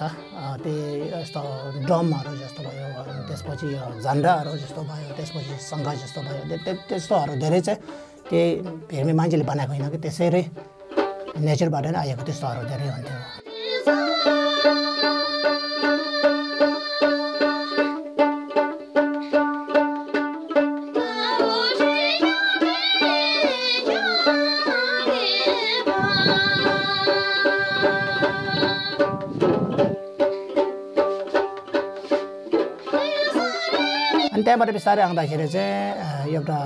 त्यही यस्तो ड्रमहरू जस्तो भयो, त्यसपछि यो झन्डाहरू जस्तो भयो, त्यसपछि शङ्ख जस्तो भयो, त्यस्तोहरू धेरै चाहिँ त्यही हेर्ने मान्छेले बनाएको होइन कि त्यसरी नेचरबाट नै आएको त्यस्तोहरू धेरै हुन्थ्यो। त्यहाँबाट बिस्तारै आउँदाखेरि चाहिँ एउटा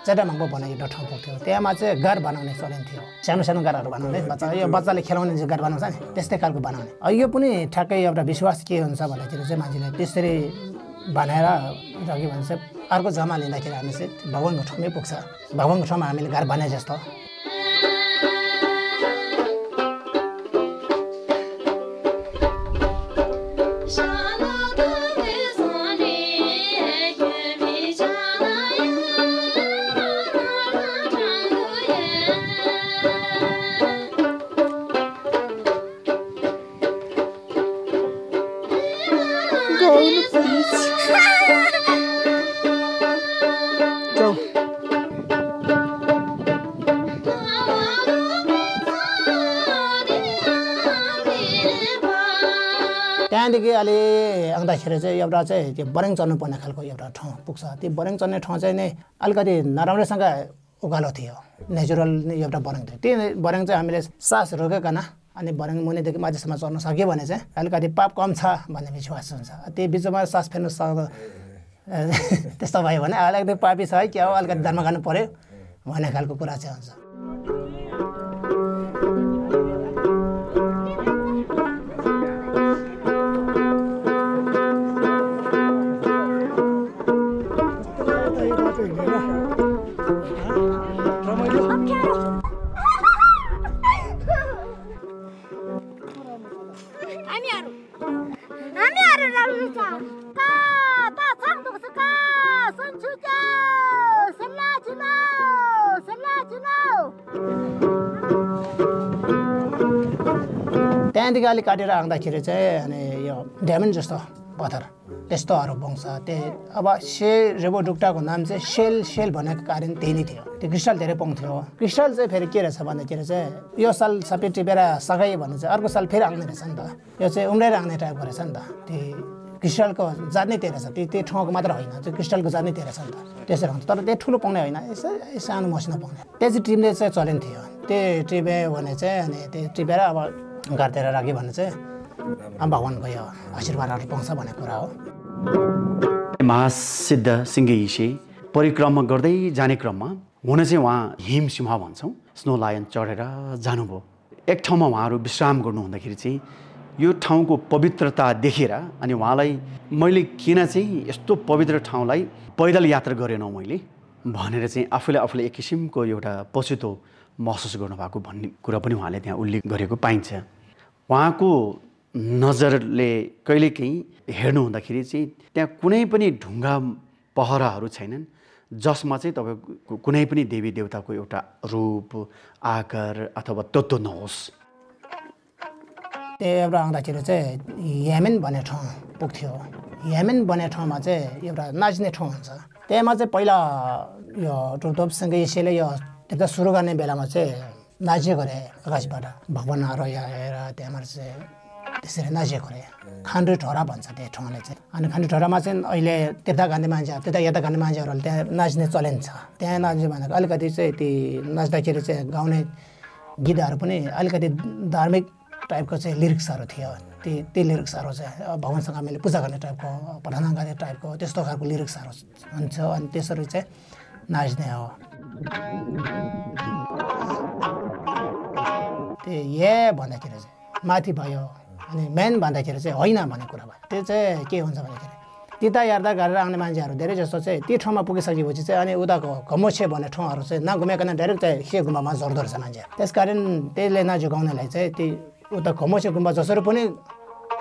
चेटामाङ्गो भन्ने एउटा ठाउँ पुग्थ्यो। त्यहाँमा चाहिँ घर बनाउने चलन थियो। सानो सानो घरहरू बनाउने यो बच्चाले खेलाउने चाहिँ घर बनाउँछ नि त्यस्तै खालको बनाउने। यो पनि ठ्याक्कै एउटा विश्वास के हुन्छ भन्दाखेरि चाहिँ मान्छेले त्यसरी बनाएर र के भन्छ अर्को जम्मा लिँदाखेरि हामी चाहिँ भगवान्को ठाउँमै पुग्छ। भगवान्को ठाउँमा हामीले घर बनाए जस्तो। त्यहाँदेखि अलि आउँदाखेरि चाहिँ एउटा चाहिँ त्यो बरेङ चढ्नुपर्ने खालको एउटा ठाउँ पुग्छ। त्यो बरेङ चढ्ने ठाउँ चाहिँ नै अलिकति नराम्रोसँग उकालो थियो, नेचुरल एउटा बरेङ थियो। त्यो बरेङ चाहिँ हामीले सास रोकिकन अनि बरेङ मुनिदेखि माथिसम्म चढ्न सक्यो भने चाहिँ अलिकति पाप कम छ भन्ने विश्वास हुन्छ। त्यो बिचमा सास फेर्नु त्यस्तो भयो भने अलिकति पापी छ है क्या हो, अलिकति धर्म गर्नु पऱ्यो भन्ने खालको कुरा चाहिँ हुन्छ। त्यहाँदेखि अलिक काटेर आउँदाखेरि चाहिँ अनि यो डायमन्ड जस्तो पत्थर त्यस्तोहरू पाउँछ। त्यही अब रेबो डुक्टाको नाम चाहिँ सेल भनेको कारण त्यही नै थियो। त्यो क्रिस्टल धेरै पाउँथ्यो। क्रिस्टल चाहिँ फेरि के रहेछ भन्दाखेरि चाहिँ यो साल सबै टिपेर सघायो भने चाहिँ अर्को साल फेरि आउने रहेछ नि त। यो चाहिँ उम्रेर आउने टाइपको रहेछ नि त। त्यो क्रिस्टलको जात नै त्यही रहेछ। त्यो ठाउँको मात्र होइन, त्यो क्रिस्टलको जात नै त्यही रहेछ नि त। त्यसरी हुन्छ। तर त्यो ठुलो पाउने होइन, यसो सानो मसिनो पाउने। त्यो चाहिँ टिप्ने चाहिँ चलन थियो। त्यो टिप्यो भने चाहिँ अनि त्यो टिपेर अब घरतिर राख्यो भने चाहिँ भगवान्को यो आशीर्वादहरू पाउँछ भन्ने कुरा हो। महासिद्ध सिङ्गे इसे परिक्रमा गर्दै जाने क्रममा हुन चाहिँ उहाँ हिम सिंह भन्छौँ स्नो लायन चढेर जानुभयो। एक ठाउँमा उहाँहरू विश्राम गर्नु हुँदाखेरि चाहिँ यो ठाउँको पवित्रता देखेर अनि उहाँलाई मैले किन चाहिँ यस्तो पवित्र ठाउँलाई पैदल यात्रा गरेनौँ मैले भनेर चाहिँ आफूले एक किसिमको एउटा पछुतो महसुस गर्नुभएको भन्ने कुरा पनि उहाँले त्यहाँ उल्लेख गरेको पाइन्छ। उहाँको नजरले कहिलेकाहीँ हेर्नु हुँदाखेरि चाहिँ त्यहाँ कुनै पनि ढुङ्गा पहराहरू छैनन् जसमा चाहिँ तपाईँको कुनै पनि देवी देवताको एउटा रूप आकार अथवा तत्त्व नहोस्। त्यही एउटा आउँदाखेरि चाहिँ यमेन भन्ने ठाउँ पुग्थ्यो। यमेन भन्ने ठाउँमा चाहिँ एउटा नाच्ने ठाउँ हुन्छ। त्यहाँमा चाहिँ पहिला यो टोपसँग यसैले यो त्यता सुरु गर्ने बेलामा चाहिँ नाच्यो गरे आकाशबाट भगवान्हरू हेरेर त्यहाँबाट चाहिँ त्यसरी नाचेको अरे। खान्ड्री ठोरा भन्छ त्यो ठाउँले चाहिँ। अनि खान्ड्री ठोरामा चाहिँ अहिले त्यता गान्ने मान्छे त्यता यता गान्ने मान्छेहरूले त्यहाँ नाच्ने चलन छ। त्यहाँ नाच्ने भनेको अलिकति चाहिँ ती नाच्दाखेरि चाहिँ गाउने गीतहरू पनि अलिकति धार्मिक टाइपको चाहिँ लिरिक्सहरू थियो। ती लिरिक्सहरू चाहिँ भगवान्सँग हामीले पूजा गर्ने टाइपको प्रार्थना गर्ने टाइपको त्यस्तो खालको लिरिक्सहरू हुन्छ। अनि त्यसरी चाहिँ नाच्ने हो। त्यो भन्दाखेरि चाहिँ माथि भयो अनि मेन भन्दाखेरि चाहिँ होइन भन्ने कुरा भयो। त्यो चाहिँ के हुन्छ भन्दाखेरि त्यता हेर्दा गरेर आउने मान्छेहरू धेरै जस्तो चाहिँ त्यो ठाउँमा पुगिसकेपछि चाहिँ अनि उताको घमोछे भन्ने ठाउँहरू चाहिँ नघुमाइकन डाइरेक्ट चाहिँ के गुम्बामा झर्दो रहेछ मान्छे। त्यस कारण त्यसले नजुगाउनेलाई चाहिँ त्यो उता घमोछे गुम्बा जसरी पनि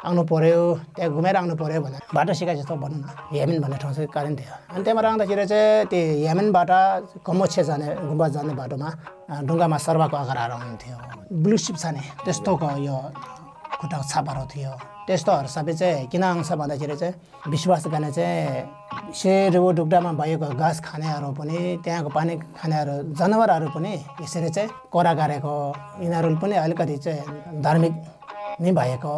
आउनु पर्यो त्यहाँ घुमेर आउनु पर्यो भनेर बाटो सिकाए जस्तो भनौँ न यमेन भन्ने ठाउँ चाहिँ कारण थियो अनि त्यहाँबाट आउँदाखेरि चाहिँ त्यो यमेनबाट कमोछे जाने गुम्बा जाने बाटोमा ढुङ्गामा सर्वाको आकार हुन्थ्यो ब्लु सिप छाने त्यस्तोको यो खुट्टाको छापाहरू थियो त्यस्तोहरू सबै चाहिँ किन आउँछ भन्दाखेरि चाहिँ विश्वास गर्ने चाहिँ शेरको डुक्डामा भएको घाँस खानेहरू पनि त्यहाँको पानी खानेहरू जनावरहरू पनि यसरी चाहिँ करा गारेको यिनीहरू पनि अलिकति चाहिँ धार्मिक नै भएको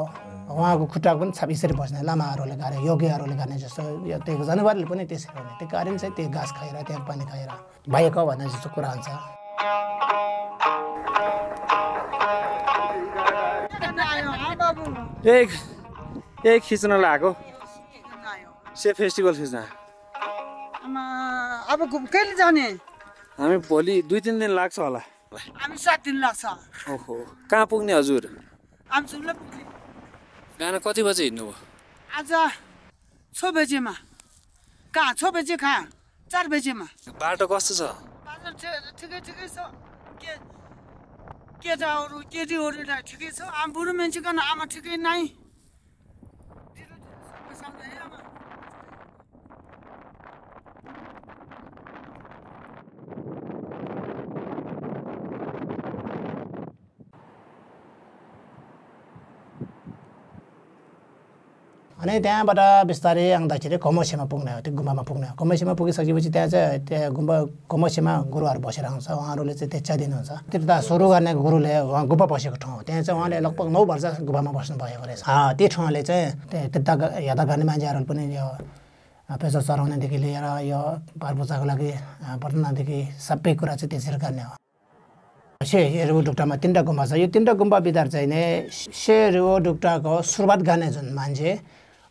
उहाँको खुट्टाको पनि छाप यसरी बस्ने लामाहरूले गारे योगीहरूले गर्ने जस्तो यो त्यो जनावरले पनि त्यसरी हुने त्यो कारण चाहिँ त्यो घाँस खाएर त्यहाँ पानी खाएर भएको भन्ने जस्तो कुरा हुन्छ एक खिच्न लागेको से फेस्टिभल खिच्न अब कहिले जाने हामी भोलि 2-3 दिन लाग्छ होला हामी 7 दिन लाग्छ ओहो कहाँ पुग्ने हजुर हामी जुम्ला पुग्ने बिहान कति बजे हिँड्नु भयो आज 6 बजेमा कहाँ 6 बजे कहाँ 4 बजेमा बाटो कस्तो छ बाटो ठिकै छ केटाहरू केटीहरूलाई ठिकै छ आम बुढो मान्छेको आमा ठिकै नै अनि त्यहाँबाट बिस्तारै आउँदाखेरि कमोसेमा पुग्ने हो त्यो गुम्बामा पुग्ने हो कमोसेमा पुगिसकेपछि त्यहाँ चाहिँ त्यहाँ गुम्बा कमोसेमा गुरुहरू बसेर आउँछ उहाँहरूले चाहिँ त्यहाँ दिनुहुन्छ तीर्थ सुरु गर्ने गुरुले उहाँ गुम्बा बसेको ठाउँ हो त्यहाँ चाहिँ उहाँले लगभग 9 वर्ष गुम्बामा बस्नु भएको रहेछ त्यो ठाउँले चाहिँ तीर्थ यात्रा गर्ने मान्छेहरू पनि यो पेसा चढाउनेदेखि लिएर यो पारपूजाको लागि वर्तनदेखि सबै कुरा चाहिँ त्यसरी गर्ने हो शेरको डुक्टामा 3टा गुम्बा छ यो 3टा गुम्बा बिदार चाहिँ नै शेरको डुक्टाको सुरुवात गर्ने जुन मान्छे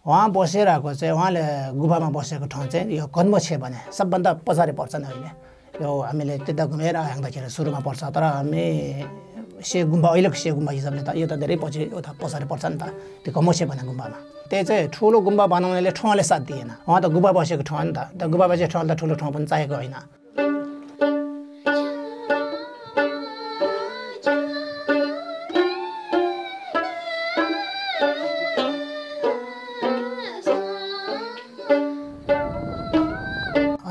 उहाँ बसिरहेको चाहिँ उहाँले गुम्बामा बसेको ठाउँ चाहिँ यो कन्मोछे भने सबभन्दा पछाडि पर्छ नि अहिले यो हामीले त्यता घुमेर आउँदाखेरि सुरुमा पर्छ तर हामी गुम्बा अहिलेको गुम्बा हिसाबले त यो त धेरै पछि उता पछाडि पर्छ नि त त्यो कमोछे भने गुम्बामा त्यही चाहिँ ठुलो गुम्बा बनाउनेले ठाउँले साथ दिएन उहाँ त गुम्बा बसेको ठाउँ नि त गुम्बा बसेको ठाउँ त ठुलो ठाउँ पनि चाहिएको होइन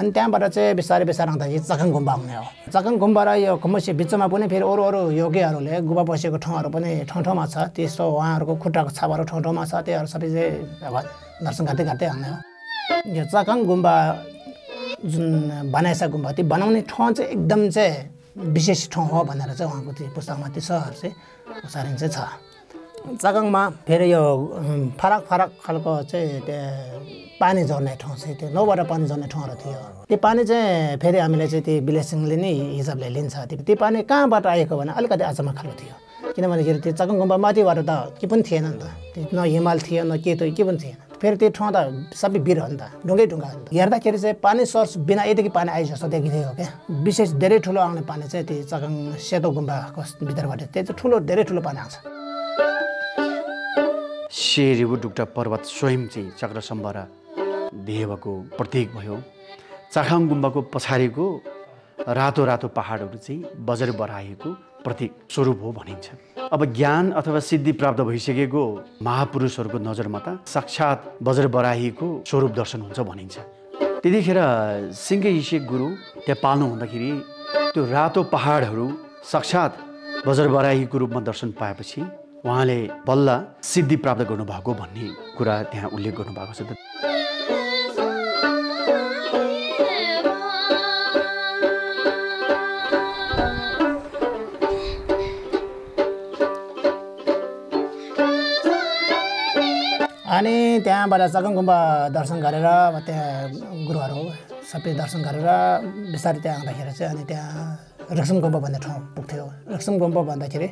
अनि त्यहाँबाट चाहिँ बिस्तारै आउँदाखेरि चकाङ गुम्बा आउने हो चकाङ गुम्बा र यो कमोछे बिचमा पनि फेरि अरू योगीहरूले गुम्बा बसेको ठाउँहरू पनि ठाउँमा छ त्यस्तो उहाँहरूको खुट्टाको छापहरू ठाउँमा छ त्योहरू सबै चाहिँ अब दर्शन गर्दै आउने हो यो चकाङ गुम्बा जुन बनाएछ गुम्बा त्यो बनाउने ठाउँ चाहिँ एकदम चाहिँ विशेष ठाउँ हो भनेर चाहिँ उहाँको त्यो पुस्तकमा त्यो सहर चाहिँ उच्चारण चाहिँ छ चकाङमा फेरि यो फरक खालको चाहिँ त्यहाँ पानी झर्ने ठाउँ चाहिँ त्यो 9बाट पानी झर्ने ठाउँहरू थियो त्यो पानी चाहिँ फेरि हामीले चाहिँ त्यो विलेसिङले नै हिसाबले लिन्छ त्यो पानी कहाँबाट आएको भने अलिकति आचमा खालको थियो किनभनेखेरि त्यो चकाङ गुम्बा माथिबाट त के पनि थिएन नि त न हिमाल थियो न के पनि थिएन फेरि त्यो ठाउँ त सबै भिर हो नि त ढुङ्गै हो नि त हेर्दाखेरि चाहिँ पानी सोर्स बिना यतिकै पानी आए जस्तो देखिदिएको क्या विशेष धेरै ठुलो आउने पानी चाहिँ त्यो चकाङ सेतो गुम्बाको भित्रबाट त्यो चाहिँ धेरै ठुलो पानी आउँछ शेरको डुक्टा पर्वत स्वयं चाहिँ चक्रसम्भ र देवको प्रतीक भयो चखाङ गुम्बाको पछाडिको रातो पहाडहरू चाहिँ बजर बराएको प्रतीक स्वरूप हो भनिन्छ अब ज्ञान अथवा सिद्धि प्राप्त भइसकेको महापुरुषहरूको नजरमा त साक्षात बजर बराहीको स्वरूप दर्शन हुन्छ भनिन्छ त्यतिखेर सिंह हिसे गुरु त्यहाँ पाल्नु हुँदाखेरि त्यो रातो पहाडहरू साक्षात बजर बराहीको रूपमा दर्शन पाएपछि उहाँले बल्ल सिद्धि प्राप्त गर्नुभएको भन्ने कुरा त्यहाँ उल्लेख गर्नुभएको छ अनि त्यहाँबाट चकाङ गुम्बा दर्शन गरेर अब त्यहाँ गुरुहरू सबै दर्शन गरेर बिस्तारै त्यहाँ आउँदाखेरि चाहिँ अनि त्यहाँ रक्सम गुम्बा भन्ने ठाउँ पुग्थ्यो रक्सम गुम्बा भन्दाखेरि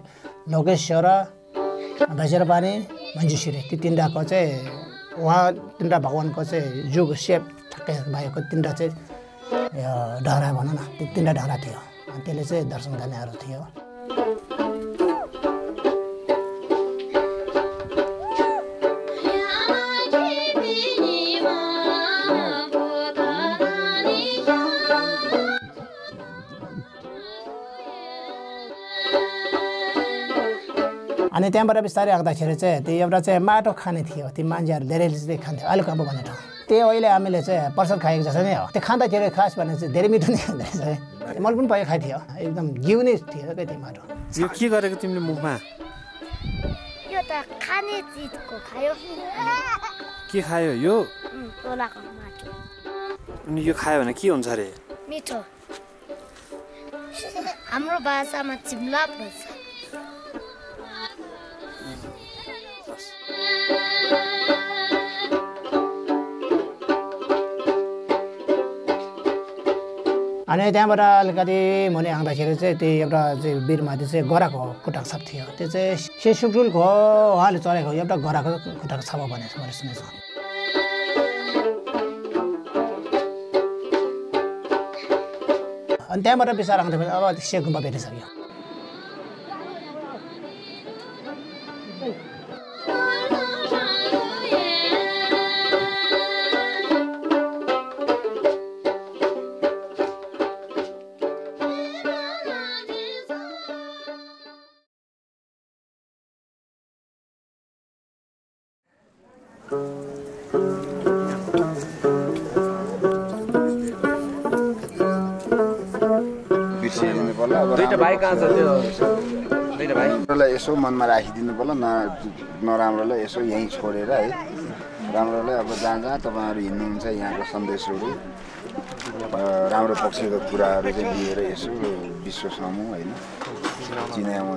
लोकेश्वर भैरवानी मञ्जुश्री ती 3टाको चाहिँ उहाँ 3टा भगवानको चाहिँ जुग सेप ठ्याक्कै भएको 3टा चाहिँ ढाँडा भनौँ न त्यो 3टा ढाँडा थियो त्यसले चाहिँ दर्शन गर्नेहरू थियो अनि त्यहाँबाट बिस्तारै आउँदाखेरि चाहिँ त्यो एउटा चाहिँ माटो खाने थियो त्यो मान्छेहरू धेरैले चाहिँ खान्थ्यो अलिकम्बो भन्ने ठाउँ त्यो अहिले हामीले चाहिँ प्रसाद खाएको जस्तो नै हो त्यो खाँदाखेरि खास भने चाहिँ धेरै मिठो नै हुँदो रहेछ मैले पनि पहिले खाइथ्यो एकदम घिउ नै थियो क्या त्यो माटो यो के गरेको तिमीले मुखमा यो त खाने चिजको खायो के खायो यो तोलाको माटो अनि यो खायो भने के हुन्छ अरे मिठो हाम्रो भाषामा चिम्ला भन्छ अनि त्यहाँबाट अलिकति मुनि आउँदाखेरि चाहिँ त्यो एउटा चाहिँ वीरमाथि चाहिँ गराको खुट्टाको छाप थियो त्यो चाहिँ सेसुक्रुलको उहाँले चलेको एउटा गराको खुट्टाको छाप भनेको मैले सुनेको छु अनि त्यहाँबाट बिस्तार आउँदाखेरि अब से गुम्बा भेटिसक्यो राम्रोलाई यसो मनमा राखिदिनु पर्ला नराम्रोलाई यसो यहीँ छोडेर है राम्रोलाई अब जहाँ जहाँ तपाईँहरू हिँड्नुहुन्छ यहाँको सन्देशहरू राम्रो पक्षको कुराहरू चाहिँ लिएर यसो विश्व सामु होइन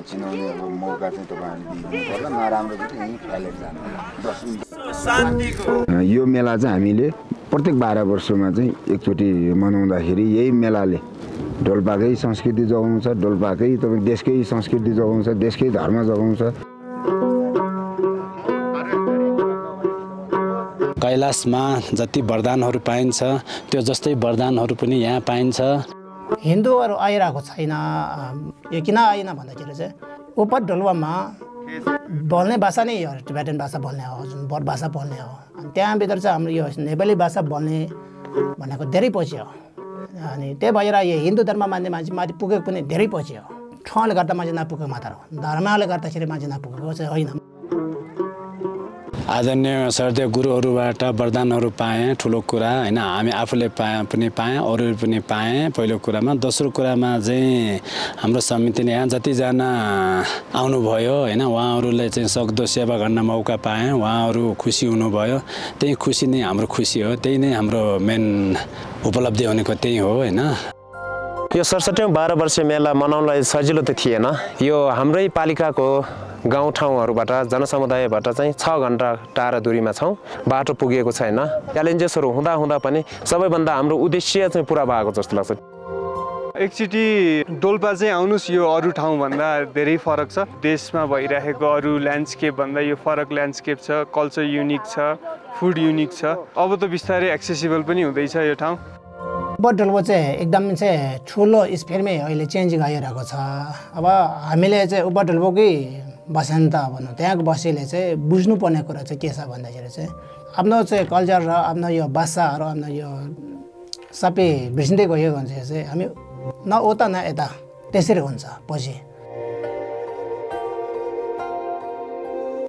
चिनाउने अब मौका चाहिँ तपाईँहरूले दिइदिनु पर्ला नराम्रो चाहिँ यहीँ फालेर जानु यो मेला चाहिँ हामीले प्रत्येक 12 वर्षमा चाहिँ एकचोटि मनाउँदाखेरि यही मेलाले डोल्पाकै संस्कृति जोगाउँछ डोल्पाकै तपाईँ देशकै संस्कृति जोगाउँछ देशकै धर्म जोगाउँछ कैलाशमा जति वरदानहरू पाइन्छ त्यो जस्तै वरदानहरू पनि यहाँ पाइन्छ हिन्दूहरू आइरहेको छैन यो किन आएन भन्दाखेरि चाहिँ उपर डोल्पामा बोल्ने भाषा नै हो टिबेटन भाषा बोल्ने हो जुन बड भाषा बोल्ने हो अनि त्यहाँभित्र चाहिँ हाम्रो यो नेपाली भाषा बोल्ने भनेको धेरै पछि हो अनि त्यही भएर यो हिन्दू धर्म मान्ने मान्छे माथि पुगेको पनि धेरै पछि हो ठाउँले गर्दा मान्छे नपुगेको मात्र हो धर्मले गर्दाखेरि मान्छे नपुगेको चाहिँ होइन आदरणीय श्रद्धेय गुरुहरूबाट वरदानहरू पाएँ ठुलो कुरा होइन हामी आफूले पनि पाएँ अरूले पनि पाएँ पहिलो कुरामा दोस्रो कुरामा चाहिँ हाम्रो समितिले यहाँ जतिजना आउनुभयो होइन उहाँहरूले चाहिँ सक्दो सेवा गर्न मौका पाएँ उहाँहरू खुसी हुनुभयो त्यही खुसी नै हाम्रो खुसी हो त्यही नै हाम्रो मेन उपलब्धि भनेको त्यही हो होइन यो 67औं 12 वर्षीय मेला मनाउनलाई सजिलो त थिएन यो हाम्रै पालिकाको गाउँठाउँहरूबाट जनसमुदायबाट चाहिँ 6 घण्टा टाढा दूरीमा छौँ बाटो पुगेको छैन च्यालेन्जेसहरू हुँदा पनि सबैभन्दा हाम्रो उद्देश्य चाहिँ पुरा भएको जस्तो लाग्छ एकचोटि डोल्पा चाहिँ आउनुस् यो अरू ठाउँभन्दा धेरै फरक छ देशमा भइरहेको अरू ल्यान्डस्केप भन्दा यो फरक ल्यान्डस्केप छ कल्चर युनिक छ फुड युनिक छ अब त बिस्तारै एक्सेसिबल पनि हुँदैछ यो ठाउँ बडोल्पा चाहिँ एकदम चाहिँ ठुलो स्फेयरमै अहिले चेन्जिङ आइरहेको छ अब हामीले चाहिँ बडोल्पाकै बसन्त भनौँ त्यहाँको बसीले चाहिँ बुझ्नुपर्ने कुरा चाहिँ के छ भन्दाखेरि चाहिँ आफ्नो चाहिँ कल्चर र आफ्नो यो भाषाहरू आफ्नो यो सबै बिर्सिँदै गयो भने चाहिँ हामी न उता न यता त्यसरी हुन्छ पछि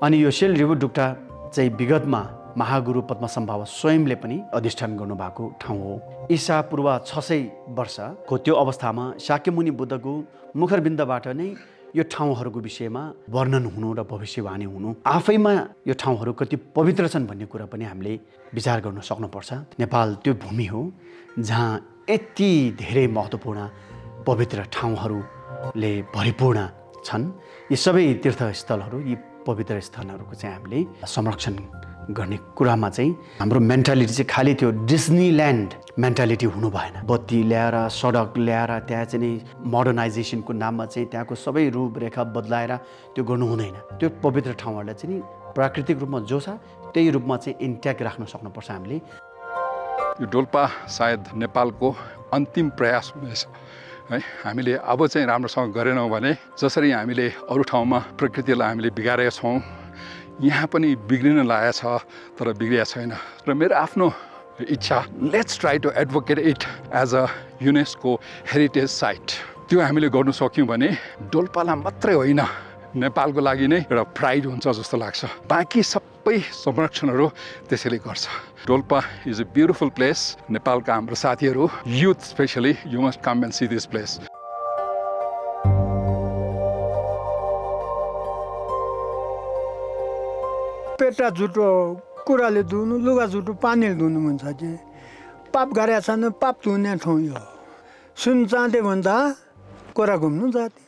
अनि यो सेल रिबुडुक्टा चाहिँ विगतमा महागुरु पद्मसम्भाव स्वयंले पनि अधिष्ठान गर्नुभएको ठाउँ हो ईसा पूर्व 600 वर्षको त्यो अवस्थामा शाक्यमुनि बुद्धको मुखरबिन्दबाट नै यो ठाउँहरूको विषयमा वर्णन हुनु र भविष्यवाणी हुनु आफैमा यो ठाउँहरू कति पवित्र छन् भन्ने कुरा पनि हामीले विचार गर्न सक्नुपर्छ नेपाल त्यो भूमि हो जहाँ यति धेरै महत्त्वपूर्ण पवित्र ठाउँहरूले भरिपूर्ण छन् यी सबै तीर्थस्थलहरू यी पवित्र स्थलहरूको चाहिँ हामीले संरक्षण गर्ने कुरामा चाहिँ हाम्रो मेन्टालिटी चाहिँ खालि त्यो डिज्नील्यान्ड मेन्टालिटी हुनु भएन बत्ती ल्याएर सडक ल्याएर त्यहाँ चाहिँ मोडर्नाइजेसनको नाममा चाहिँ त्यहाँको सबै रूपरेखा बदलाएर त्यो गर्नु हुँदैन त्यो पवित्र ठाउँहरूलाई चाहिँ प्राकृतिक रूपमा जो छ त्यही रूपमा चाहिँ इन्ट्याक्ट राख्न सक्नुपर्छ हामीले यो डोल्पा सायद नेपालको अन्तिम प्रयास हुनेछ है हामीले अब चाहिँ राम्रोसँग गरेनौँ भने जसरी हामीले अरू ठाउँमा प्रकृतिलाई हामीले बिगारेका छौँ यहाँ पनि बिग्रिन लागेको छ तर बिग्रिएको छैन र मेरो आफ्नो इच्छा let's try to advocate it as a UNESCO heritage site त्यो हामीले गर्नु सक्यौँ भने डोल्पालाई मात्रै होइन नेपालको लागि नै एउटा प्राइड हुन्छ जस्तो लाग्छ। बाँकी सबै संरक्षणहरू त्यसैले गर्छ। Dolpa is a beautiful place. नेपालका हाम्रो साथीहरू, youth especially, you must come and see this place. पेटा झुटो कुराले धुनु, लुगा झुटो पानीले धुनु भन्छ कि पाप गरेका छैन, पाप धुने ठाउँ यो। सुन चाँदे भन्दा कोरा घुम्नु जाति।